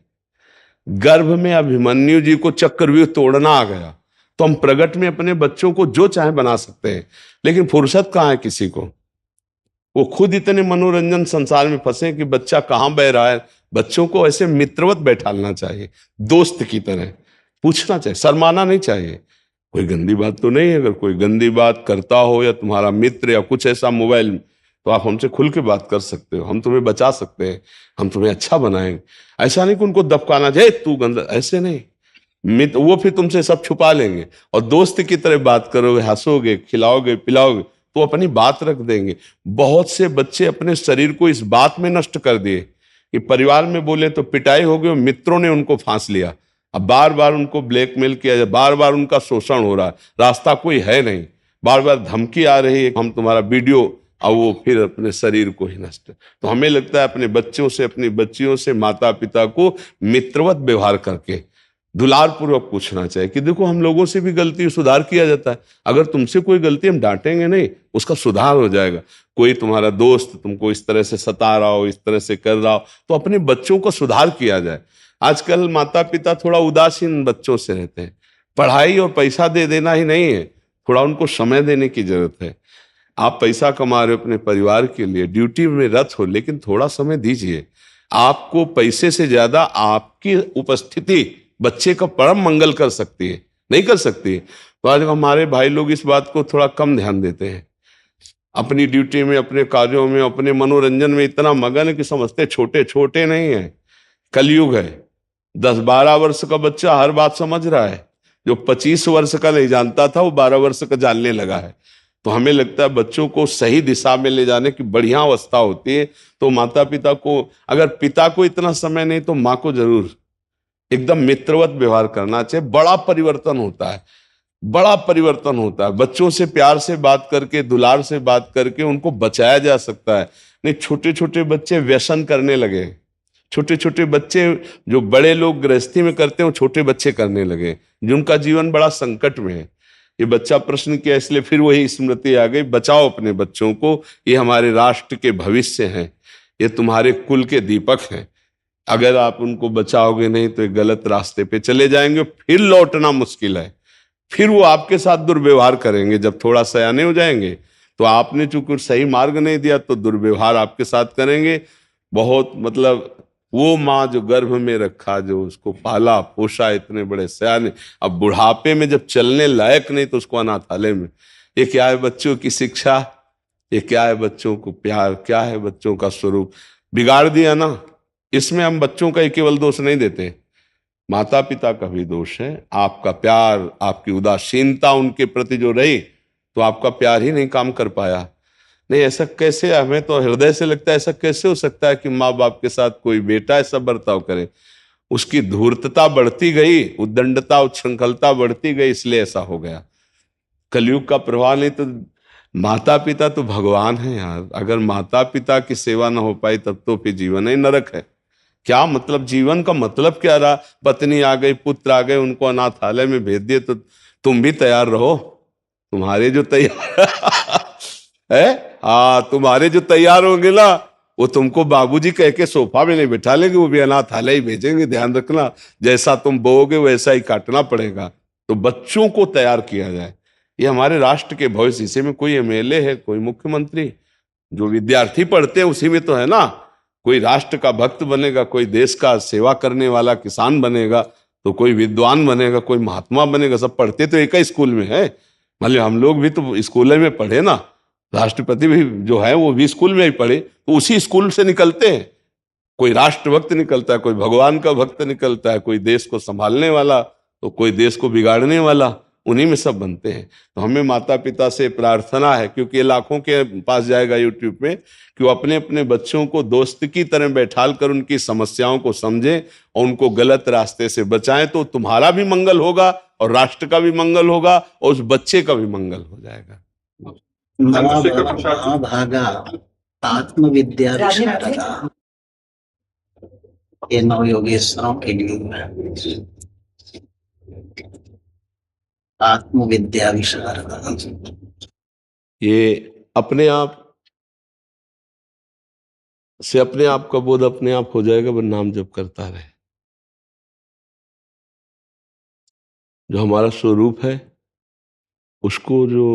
गर्भ में अभिमन्यु जी को चक्रव्यूह तोड़ना आ गया, तो हम प्रगट में अपने बच्चों को जो चाहे बना सकते हैं, लेकिन फुर्सत कहाँ है किसी को। वो खुद इतने मनोरंजन संसार में फंसे कि बच्चा कहाँ बह रहा है। बच्चों को ऐसे मित्रवत बैठालना चाहिए, दोस्त की तरह पूछना चाहिए, शर्माना नहीं चाहिए। कोई गंदी बात तो नहीं है, अगर कोई गंदी बात करता हो या तुम्हारा मित्र या कुछ ऐसा मोबाइल, तो आप हमसे खुल के बात कर सकते हो, हम तुम्हें बचा सकते हैं, हम तुम्हें अच्छा बनाएंगे। ऐसा नहीं कि उनको दबकाना चाहिए, तू गंदा, ऐसे नहीं। मित्र वो फिर तुमसे सब छुपा लेंगे, और दोस्त की तरह बात करोगे, हंसोगे, खिलाओगे, पिलाओगे, तो अपनी बात रख देंगे। बहुत से बच्चे अपने शरीर को इस बात में नष्ट कर दिए कि परिवार में बोले तो पिटाई हो गई, मित्रों ने उनको फांस लिया। अब बार बार उनको ब्लैकमेल किया जाए, बार बार उनका शोषण हो रहा है, रास्ता कोई है नहीं, बार बार धमकी आ रही है, हम तुम्हारा वीडियो, और वो फिर अपने शरीर को ही नष्ट। तो हमें लगता है अपने बच्चों से, अपनी बच्चियों से, माता पिता को मित्रवत व्यवहार करके दुलार पूर्वक पूछना चाहिए कि देखो हम लोगों से भी गलती, सुधार किया जाता है। अगर तुमसे कोई गलती हम डांटेंगे नहीं, उसका सुधार हो जाएगा। कोई तुम्हारा दोस्त तुमको इस तरह से सता रहा हो, इस तरह से कर रहा हो, तो अपने बच्चों को सुधार किया जाए। आजकल माता पिता थोड़ा उदासीन बच्चों से रहते हैं। पढ़ाई और पैसा दे देना ही नहीं है, थोड़ा उनको समय देने की जरूरत है। आप पैसा कमा रहे हो अपने परिवार के लिए, ड्यूटी में रत हो, लेकिन थोड़ा समय दीजिए। आपको पैसे से ज्यादा आपकी उपस्थिति बच्चे का परम मंगल कर सकती है, नहीं कर सकती है। तो आज हमारे भाई लोग इस बात को थोड़ा कम ध्यान देते हैं, अपनी ड्यूटी में, अपने कार्यों में, अपने मनोरंजन में इतना मगन है कि समझते छोटे छोटे नहीं है। कलयुग है, 10-12 वर्ष का बच्चा हर बात समझ रहा है, जो 25 वर्ष का नहीं जानता था वो 12 वर्ष का जानने लगा है। तो हमें लगता है बच्चों को सही दिशा में ले जाने की बढ़िया अवस्था होती है। तो माता पिता को, अगर पिता को इतना समय नहीं तो माँ को जरूर एकदम मित्रवत व्यवहार करना चाहिए। बड़ा परिवर्तन होता है, बड़ा परिवर्तन होता है। बच्चों से प्यार से बात करके, दुलार से बात करके उनको बचाया जा सकता है। नहीं, छोटे छोटे बच्चे व्यसन करने लगे, छोटे छोटे बच्चे जो बड़े लोग गृहस्थी में करते हैं वो छोटे बच्चे करने लगे, जिनका जीवन बड़ा संकट में है। ये बच्चा प्रश्न किया, इसलिए फिर वही स्मृति आ गई, बचाओ अपने बच्चों को, ये हमारे राष्ट्र के भविष्य हैं, ये तुम्हारे कुल के दीपक हैं। अगर आप उनको बचाओगे नहीं तो एक गलत रास्ते पे चले जाएंगे, फिर लौटना मुश्किल है, फिर वो आपके साथ दुर्व्यवहार करेंगे। जब थोड़ा सयाने हो जाएंगे तो आपने चूंकि सही मार्ग नहीं दिया तो दुर्व्यवहार आपके साथ करेंगे। बहुत मतलब वो माँ जो गर्भ में रखा, जो उसको पाला पोषा, इतने बड़े सयाने, अब बुढ़ापे में जब चलने लायक नहीं तो उसको अनाथालय में। ये क्या है बच्चों की शिक्षा, ये क्या है बच्चों को प्यार, क्या है बच्चों का स्वरूप, बिगाड़ दिया ना। इसमें हम बच्चों का ही केवल दोष नहीं देते, माता पिता का भी दोष है। आपका प्यार, आपकी उदासीनता उनके प्रति जो रही, तो आपका प्यार ही नहीं काम कर पाया। नहीं, ऐसा कैसे, हमें तो हृदय से लगता है ऐसा कैसे हो सकता है कि माँ बाप के साथ कोई बेटा ऐसा बर्ताव करे। उसकी धूर्तता बढ़ती गई, उद्दंडता, उच्छृंखलता बढ़ती गई, इसलिए ऐसा हो गया। कलयुग का प्रभाव। नहीं तो माता पिता तो भगवान है यार। अगर माता पिता की सेवा ना हो पाई तब तो फिर जीवन ही नरक है। क्या मतलब, जीवन का मतलब क्या रहा? पत्नी आ गई, पुत्र आ गए, उनको अनाथालय में भेज दिए, तो तुम भी तैयार रहो। तुम्हारे जो तैयार है, तुम्हारे जो तैयार होंगे ना, वो तुमको बाबूजी कह के सोफा में नहीं बिठा लेंगे, वो भी अनाथालय ही भेजेंगे। ध्यान रखना, जैसा तुम बोओगे वैसा ही काटना पड़ेगा। तो बच्चों को तैयार किया जाए, ये हमारे राष्ट्र के भविष्य। इसी में कोई एमएलए है, कोई मुख्यमंत्री, जो विद्यार्थी पढ़ते हैं उसी में तो है ना। कोई राष्ट्र का भक्त बनेगा, कोई देश का सेवा करने वाला किसान बनेगा, तो कोई विद्वान बनेगा, कोई महात्मा बनेगा। सब पढ़ते तो एक ही स्कूल में है। मतलब हम लोग भी तो स्कूल में पढ़े ना, राष्ट्रपति भी जो है वो भी स्कूल में ही पढ़े, तो उसी स्कूल से निकलते हैं। कोई राष्ट्रभक्त निकलता है, कोई भगवान का भक्त निकलता है, कोई देश को संभालने वाला, तो कोई देश को बिगाड़ने वाला, उन्हीं में सब बनते हैं। तो हमें माता पिता से प्रार्थना है, क्योंकि ये लाखों के पास जाएगा यूट्यूब में, कि वो अपने अपने बच्चों को दोस्त की तरह बैठाल कर उनकी समस्याओं को समझें और उनको गलत रास्ते से बचाएं। तो तुम्हारा भी मंगल होगा और राष्ट्र का भी मंगल होगा और उस बच्चे का भी मंगल हो जाएगा। नवा महाभागा आत्मविद्या विशारदा, ये नव योगेश्वरों के लिए आत्मविद्या विशारदा। ये अपने आप से अपने आप का बोध अपने आप हो जाएगा, वह नाम जप करता रहे। जो हमारा स्वरूप है उसको जो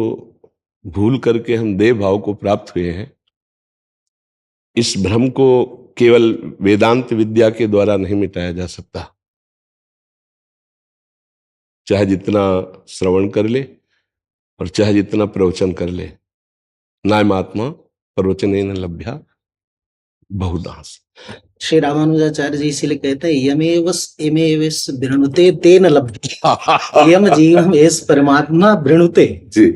भूल करके हम देह भाव को प्राप्त हुए हैं, इस भ्रम को केवल वेदांत विद्या के द्वारा नहीं मिटाया जा सकता। चाहे जितना श्रवण कर ले और चाहे जितना प्रवचन कर ले, नायमात्मा प्रवचनेन लभ्या बहुदास। श्री रामानुजाचार्य जी इसीलिए कहते हैं यमेवस वृणुते तेन लभ्य, यम जीवम एस परमात्मा वृणुते। जी,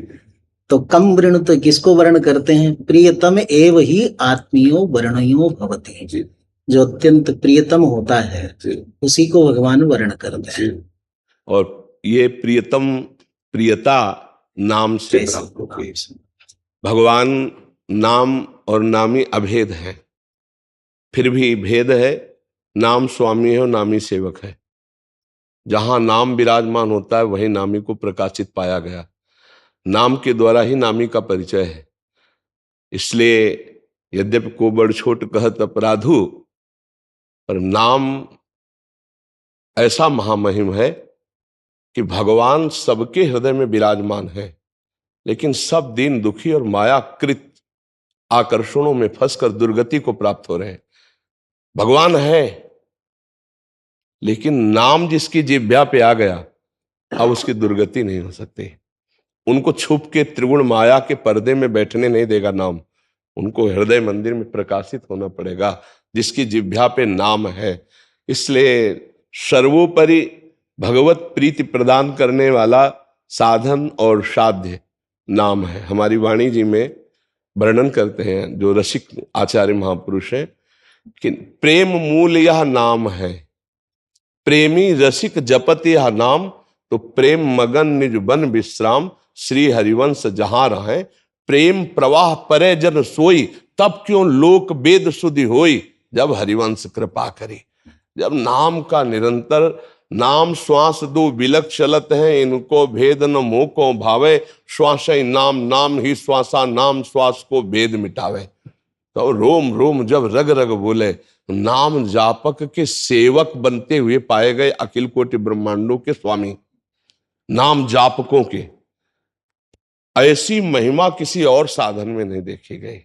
तो कम वृणुते किसको वर्ण करते हैं? प्रियतम एव ही आत्मीयो वर्णयो भवति। जी, जो अत्यंत प्रियतम होता है जी, उसी को भगवान वर्ण करते हैं। और ये प्रियतम प्रियता नाम से प्राप्त होती है। भगवान नाम और नामी अभेद है, फिर भी भेद है। नाम स्वामी है और नामी सेवक है। जहां नाम विराजमान होता है वहीं नामी को प्रकाशित पाया गया। नाम के द्वारा ही नामी का परिचय है। इसलिए यद्यपि को बड़ छोट कहत अपराधु, पर नाम ऐसा महामहिम है कि भगवान सबके हृदय में विराजमान है, लेकिन सब दीन दुखी और मायाकृत आकर्षणों में फंसकर दुर्गति को प्राप्त हो रहे हैं। भगवान है, लेकिन नाम जिसकी जिह्वा पे आ गया, अब उसकी दुर्गति नहीं हो सकती। उनको छुप के त्रिगुण माया के पर्दे में बैठने नहीं देगा नाम। उनको हृदय मंदिर में प्रकाशित होना पड़ेगा, जिसकी जिह्वा पे नाम है। इसलिए सर्वोपरि भगवत प्रीति प्रदान करने वाला साधन और साध्य नाम है। हमारी वाणी जी में वर्णन करते हैं जो रसिक आचार्य महापुरुष हैं कि प्रेम मूल यह नाम है, प्रेमी रसिक जपत यह नाम, तो प्रेम मगन निज बन विश्राम, श्री हरिवंश जहां रहे, प्रेम प्रवाह परे जन सोई, तब क्यों लोक वेद सुधि होई, जब हरिवंश कृपा करी। जब नाम का निरंतर नाम श्वास दो बिलक चलत है, इनको भेद न मोह को भावे, श्वास ही नाम नाम ही श्वासा, नाम श्वास को भेद मिटावे। तो रोम रोम जब रग रग बोले, नाम जापक के सेवक बनते हुए पाए गए अखिल कोटि ब्रह्मांडों के स्वामी। नाम जापकों के ऐसी महिमा किसी और साधन में नहीं देखी गई।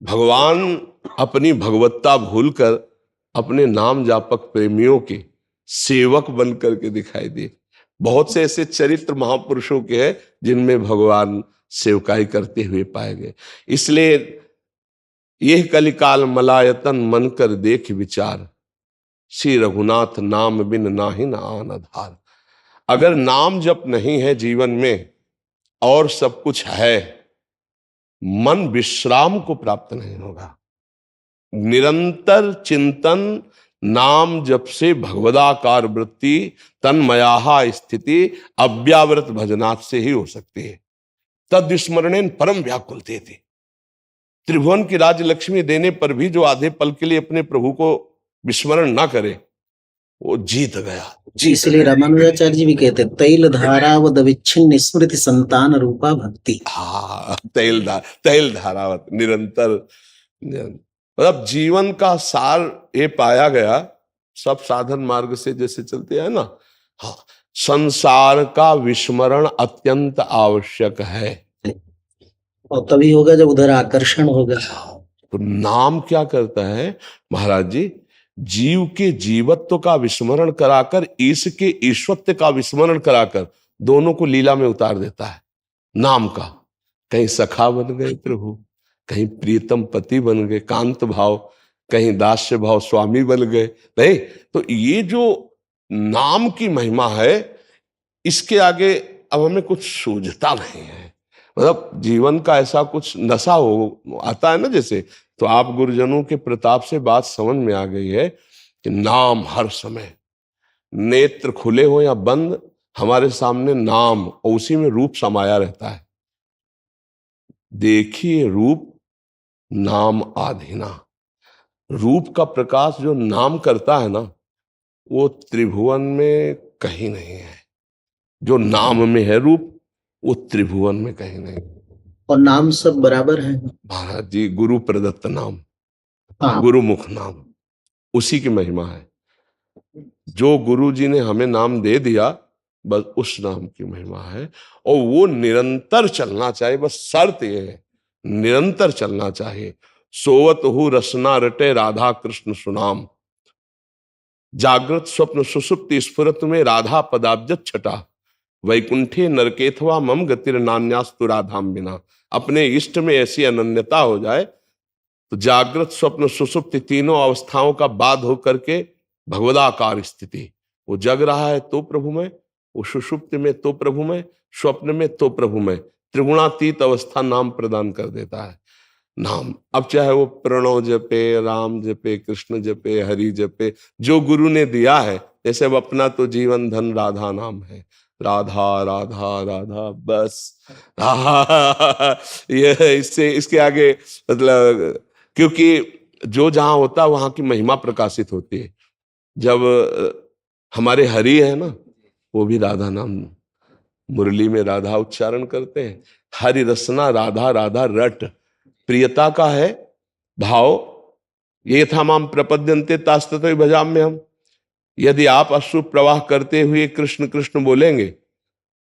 भगवान अपनी भगवत्ता भूलकर अपने नाम जापक प्रेमियों के सेवक बन करके दिखाई दिए। बहुत से ऐसे चरित्र महापुरुषों के हैं जिनमें भगवान सेवकाई करते हुए पाए गए। इसलिए यह कलिकाल मलायतन मन कर देख विचार, श्री रघुनाथ नाम बिन नाहि न आन आधार। अगर नाम जप नहीं है जीवन में और सब कुछ है, मन विश्राम को प्राप्त नहीं होगा। निरंतर चिंतन नाम जप से भगवदाकार वृत्ति तन्मयाहा स्थिति अव्यावृत भजनाथ से ही हो सकती है। तद स्मरणेन परम व्याकुल थे। त्रिभुवन की राज्य लक्ष्मी देने पर भी जो आधे पल के लिए अपने प्रभु को विस्मरण ना करे, वो जीत गया। जी, इसलिए रामानुजाचार्य जी भी कहते हैं तैल धारावत विच्छिन्न स्मृति संतान रूपा भक्ति। हाँ, तैल धारावत निरंतर। मतलब जीवन का सार ये पाया गया, सब साधन मार्ग से जैसे चलते हैं ना। हाँ, संसार का विस्मरण अत्यंत आवश्यक है, और तभी होगा जब उधर आकर्षण होगा। तो नाम क्या करता है महाराज जी, जीव के जीवत्व का विस्मरण कराकर ईश के ईश्वत्व का विस्मरण कराकर दोनों को लीला में उतार देता है। नाम का कहीं सखा बन गए प्रभु, कहीं प्रियतम पति बन गए कांत भाव, कहीं दास्य भाव स्वामी बन गए। नहीं, तो ये जो नाम की महिमा है, इसके आगे अब हमें कुछ सूझता नहीं है। मतलब जीवन का ऐसा कुछ नशा हो आता है ना जैसे, तो आप गुरुजनों के प्रताप से बात समझ में आ गई है कि नाम हर समय, नेत्र खुले हो या बंद, हमारे सामने नाम और उसी में रूप समाया रहता है। देखिए रूप नाम आधीना। रूप का प्रकाश जो नाम करता है ना, वो त्रिभुवन में कहीं नहीं है। जो नाम में है रूप, वो त्रिभुवन में कहीं नहीं। और नाम सब बराबर है। महाराज जी, गुरु प्रदत्त नाम, हाँ, गुरुमुख नाम, उसी की महिमा है। जो गुरु जी ने हमें नाम दे दिया, बस उस नाम की महिमा है। और वो निरंतर चलना चाहिए, बस शर्त ये है निरंतर चलना चाहिए। सोवत हु रसना रटे राधा कृष्ण सुनाम, जागृत स्वप्न सुसुप्ति स्फुरत में राधा पदाब्ज छटा, वैकुंठे नरकेथवा मम गतिर नान्यास्तु राधाम बिना। अपने इष्ट में ऐसी अनन्यता हो जाए तो जागृत स्वप्न सुसुप्ति तीनों अवस्थाओं का बाध होकर के भगवदाकार स्थिति, वो जग रहा है तो प्रभु में, वो सुषुप्ति में तो प्रभु में, स्वप्न में तो प्रभु में, त्रिगुणातीत अवस्था नाम प्रदान कर देता है। नाम, अब चाहे वो प्रणव जपे, राम जपे, कृष्ण जपे, हरि जपे, जो गुरु ने दिया है। जैसे अब अपना तो जीवन धन राधा नाम है, राधा राधा राधा, बस ये इससे इसके आगे मतलब, क्योंकि जो जहां होता है वहां की महिमा प्रकाशित होती है। जब हमारे हरि है ना, वो भी राधा नाम, मुरली में राधा उच्चारण करते हैं। हरि रसना राधा राधा रट, प्रियता का है भाव। ये था माम प्रपद्यन्ते तास्ततो भजाम में हम। यदि आप अश्रु प्रवाह करते हुए कृष्ण कृष्ण बोलेंगे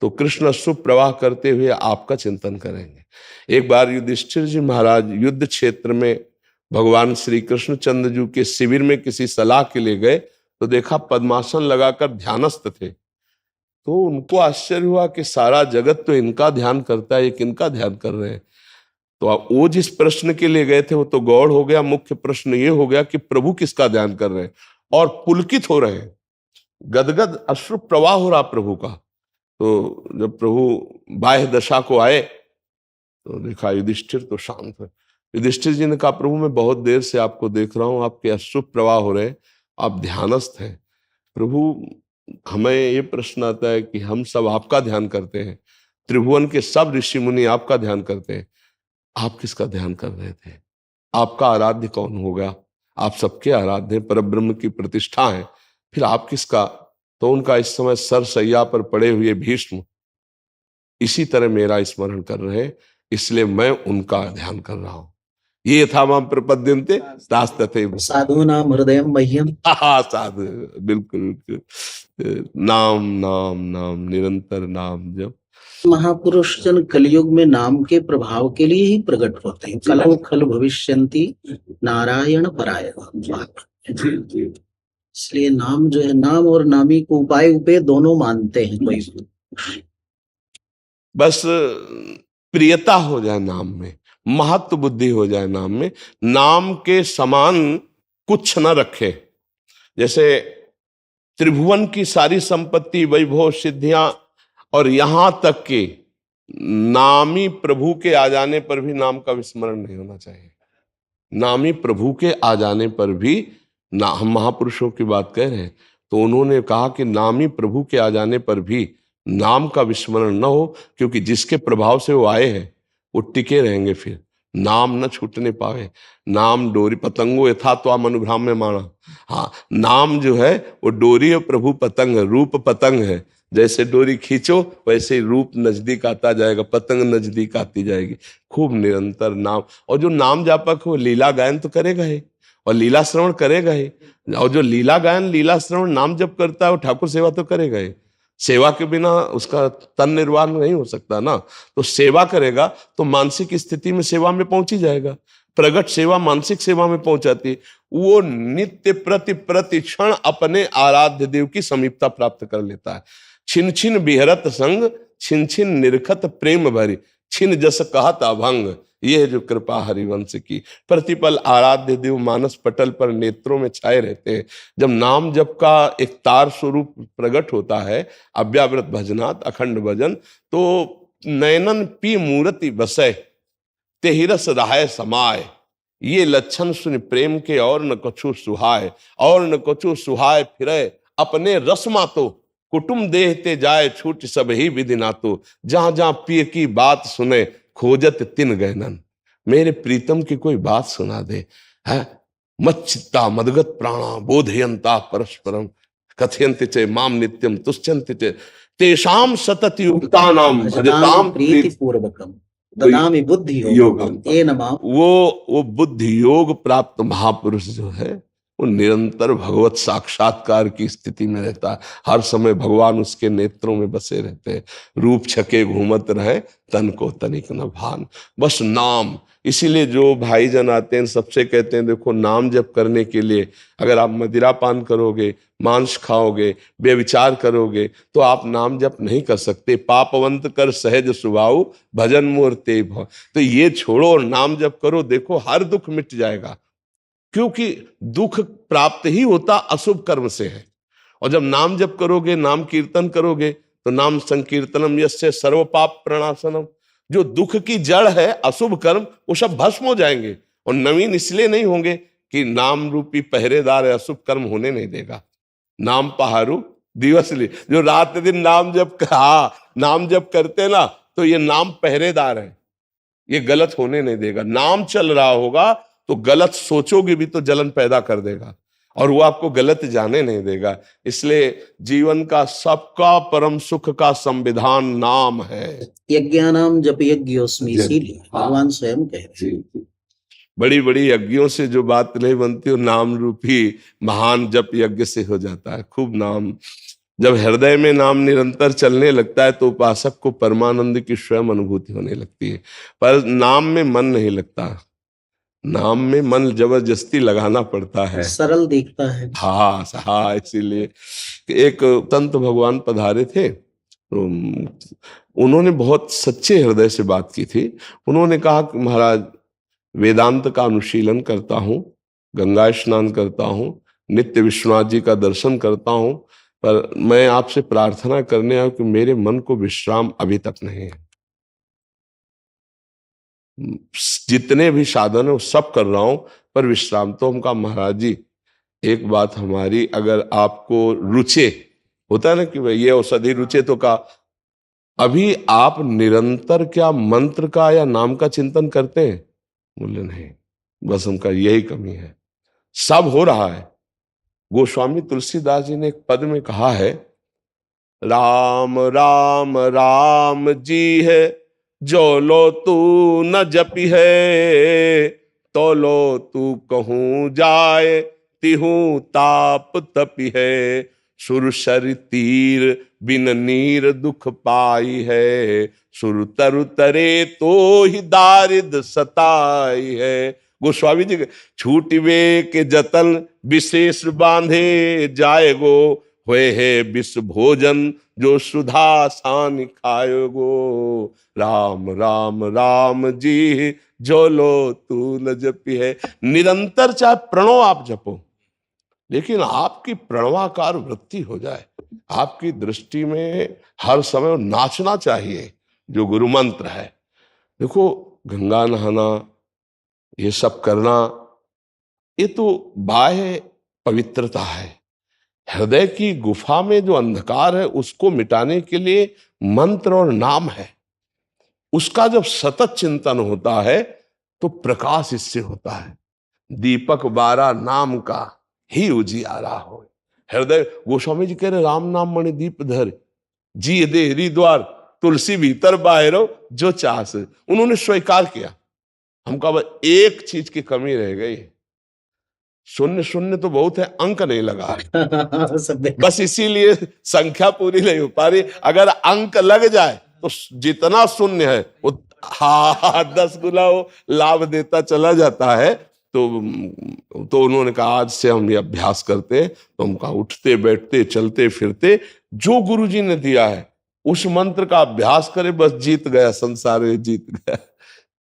तो कृष्ण अश्रु प्रवाह करते हुए आपका चिंतन करेंगे। एक बार युधिष्ठिर जी महाराज युद्ध क्षेत्र में भगवान श्री कृष्णचंद्र जी के शिविर में किसी सलाह के लिए गए तो देखा पद्मासन लगाकर ध्यानस्थ थे। तो उनको आश्चर्य हुआ कि सारा जगत तो इनका ध्यान करता है, ये किनका ध्यान कर रहे हैं। तो वो जिस प्रश्न के लिए गए थे वो तो गौड़ हो गया। मुख्य प्रश्न ये हो गया कि प्रभु किसका ध्यान कर रहे हैं, और पुलकित हो रहे हैं, गदगद अश्रु प्रवाह हो रहा प्रभु का। तो जब प्रभु बाह्य दशा को आए तो देखा युधिष्ठिर तो शांत है। युधिष्ठिर जी ने कहा, प्रभु मैं बहुत देर से आपको देख रहा हूं, आपके अश्रु प्रवाह हो रहे हैं, आप ध्यानस्थ हैं। प्रभु हमें ये प्रश्न आता है कि हम सब आपका ध्यान करते हैं, त्रिभुवन के सब ऋषि मुनि आपका ध्यान करते हैं, आप किसका ध्यान कर रहे थे? आपका आराध्य कौन होगा? आप सबके आराध्य परब्रह्म की प्रतिष्ठा है, फिर आप किसका? तो उनका इस समय सरसैया पर पड़े हुए भीष्म इसी तरह मेरा स्मरण कर रहे हैं, इसलिए मैं उनका ध्यान कर रहा हूं। ये था माम प्रपद्यन्ते तास्तते साधु नाम हृदय मह्यम। साधु, बिल्कुल बिल्कुल। नाम नाम नाम, निरंतर नाम जप। महापुरुष जन कलयुग में नाम के प्रभाव के लिए ही प्रकट होते हैं। कलौ खल भविष्यन्ति नारायण परायण। इसलिए नाम जो है, नाम और नामी को उपाय उपे दोनों मानते हैं। कोई बस प्रियता हो जाए नाम में, महत्व बुद्धि हो जाए नाम में, नाम के समान कुछ न रखे। जैसे त्रिभुवन की सारी संपत्ति, वैभव, सिद्धियां, और यहां तक कि नामी प्रभु के आ जाने पर भी नाम का विस्मरण नहीं होना चाहिए। नामी प्रभु के आ जाने पर भी हम महापुरुषों की बात कह रहे हैं तो उन्होंने कहा कि नामी प्रभु के आ जाने पर भी नाम का विस्मरण न हो, क्योंकि जिसके प्रभाव से वो आए हैं वो टिके रहेंगे, फिर नाम न छूटने पावे। नाम डोरी पतंगो यथा त्वाम अनुभ्राम में माना। हाँ, नाम जो है वो डोरी और प्रभु पतंग, रूप पतंग है। जैसे डोरी खींचो वैसे ही रूप नजदीक आता जाएगा, पतंग नजदीक आती जाएगी। खूब निरंतर नाम, और जो नाम जापक हो लीला गायन तो करेगा ही, और लीला श्रवण करेगा ही। और जो लीला गायन, लीला श्रवण, नाम जप करता है वो ठाकुर सेवा तो करेगा ही। सेवा के बिना उसका तन निर्वाण नहीं हो सकता ना। तो सेवा करेगा तो मानसिक स्थिति में सेवा में पहुंच ही जाएगा। प्रगट सेवा मानसिक सेवा में पहुंचाती है। वो नित्य प्रति क्षण अपने आराध्य देव की समीपता प्राप्त कर लेता है। छिन छिन बिहरत संग, छिन छिन निरखत प्रेम भरी, छिन जस कहत अभंग। ये है जो कृपा हरिवंश की। प्रतिपल आराध्य देव मानस पटल पर नेत्रों में छाए रहते हैं। जब नाम जप का एक तार स्वरूप प्रकट होता है, अव्यावृत भजनात् अखंड भजन, तो नयनन पी मूर्ति बसै तेहिरस राय समाय। ये लक्षण सुन प्रेम के और न कछु सुहाय, और न कछु सुहाय फिरे अपने रसमा तो, कुटुम देहते जाए छूट सब ही विधि नातो। जहां जहां पिय की बात सुने खोजत तिन गैनन, मेरे प्रीतम की कोई बात सुना दे। है मच्चित्ता मदगत प्राणा बोधयंता परस्परम कथयन्ति च माम नित्यम तुष्यन्ति च तेषाम सतत युक्तानाम भजताम प्रीति पूर्वकम ददामि बुद्धि योगम तेन माम। वो बुद्धि योग प्राप्त महापुरुष जो है वो निरंतर भगवत साक्षात्कार की स्थिति में रहता है। हर समय भगवान उसके नेत्रों में बसे रहते हैं। रूप छके घूमत रहे तन को तनिक न भान, बस नाम। इसीलिए जो भाईजन आते हैं सबसे कहते हैं देखो नाम जप करने के लिए अगर आप मदिरा पान करोगे, मांस खाओगे, व्यभिचार करोगे तो आप नाम जप नहीं कर सकते। पापवंत कर सहज सुभाऊ भजन मूर्ते भव। तो ये छोड़ो और नाम जप करो, देखो हर दुख मिट जाएगा। क्योंकि दुख प्राप्त ही होता अशुभ कर्म से है। और जब नाम जप करोगे, नाम कीर्तन करोगे तो नाम संकीर्तनम यस्य सर्व पाप प्रणाशनम, जो दुख की जड़ है अशुभ कर्म वो सब भस्म हो जाएंगे। और नवीन इसलिए नहीं होंगे कि नाम रूपी पहरेदार अशुभ कर्म होने नहीं देगा। नाम पहारू दिवस लिए, जो रात दिन नाम जप करते ना तो ये नाम पहरेदार है, ये गलत होने नहीं देगा। नाम चल रहा होगा तो गलत सोचोगे भी तो जलन पैदा कर देगा और वो आपको गलत जाने नहीं देगा। इसलिए जीवन का सबका परम सुख का संविधान नाम है। यज्ञानाम जप यज्ञोस्मि, इसीलिए भगवान स्वयं कह रहे हैं। बड़ी बड़ी यज्ञों से जो बात नहीं बनती वो नाम रूपी महान जप यज्ञ से हो जाता है। खूब नाम, जब हृदय में नाम निरंतर चलने लगता है तो उपासक को परमानंद की स्वयं अनुभूति होने लगती है। पर नाम में मन नहीं लगता, नाम में मन जबरदस्ती लगाना पड़ता है, सरल दिखता है। हाँ, इसीलिए एक संत भगवान पधारे थे, उन्होंने बहुत सच्चे हृदय से बात की थी। उन्होंने कहा कि महाराज वेदांत का अनुशीलन करता हूँ, गंगा स्नान करता हूँ, नित्य विश्वनाथ जी का दर्शन करता हूँ, पर मैं आपसे प्रार्थना करने आया कि मेरे मन को विश्राम अभी तक नहीं है। जितने भी साधन है वो सब कर रहा हूं पर विश्राम तो। हम कहा महाराज जी एक बात हमारी, अगर आपको रुचे, होता है ना कि भाई ये औषधि रुचे, तो कहा अभी आप निरंतर क्या मंत्र का या नाम का चिंतन करते हैं? बोले नहीं, बस उनका यही कमी है, सब हो रहा है। गोस्वामी तुलसीदास जी ने एक पद में कहा है, राम राम राम जी है जो लो तू न जपी है, तो लो तू कहूं जाए तिहू ताप तपी है, सुरसर तीर बिन नीर दुख पाई है, सुर तरु तरे तो ही दारिद सताई है। गोस्वामी जी छूटवे के जतन विशेष बांधे जाएगो, हुए है विष भोजन जो सुधा सान खाएगो, राम राम राम जी जो लो तू न जपी है। निरंतर चाहे प्रणव आप जपो, लेकिन आपकी प्रणवाकार वृत्ति हो जाए, आपकी दृष्टि में हर समय नाचना चाहिए जो गुरु मंत्र है। देखो गंगा नहाना, ये सब करना, ये तो बाह्य पवित्रता है। हृदय की गुफा में जो अंधकार है उसको मिटाने के लिए मंत्र और नाम है। उसका जब सतत चिंतन होता है तो प्रकाश इससे होता है। दीपक बारा नाम का ही उजियारा हो हृदय। गोस्वामी जी कह रहे राम नाम मणि दीप धर, जी दे हरिद्वार तुलसी भीतर बाहरो जो चास। उन्होंने स्वीकार किया। हम कहा एक चीज की कमी रह गई, शून्य शून्य तो बहुत है, अंक नहीं लगा बस इसीलिए संख्या पूरी नहीं हो पा रही। अगर अंक लग जाए तो जितना शून्य है वो 10 गुना वो लाभ देता चला जाता है। तो उन्होंने कहा आज से हम ये अभ्यास करते हैं। तो हम कहा उठते बैठते चलते फिरते जो गुरुजी ने दिया है उस मंत्र का अभ्यास करे, बस जीत गया, संसार जीत गया।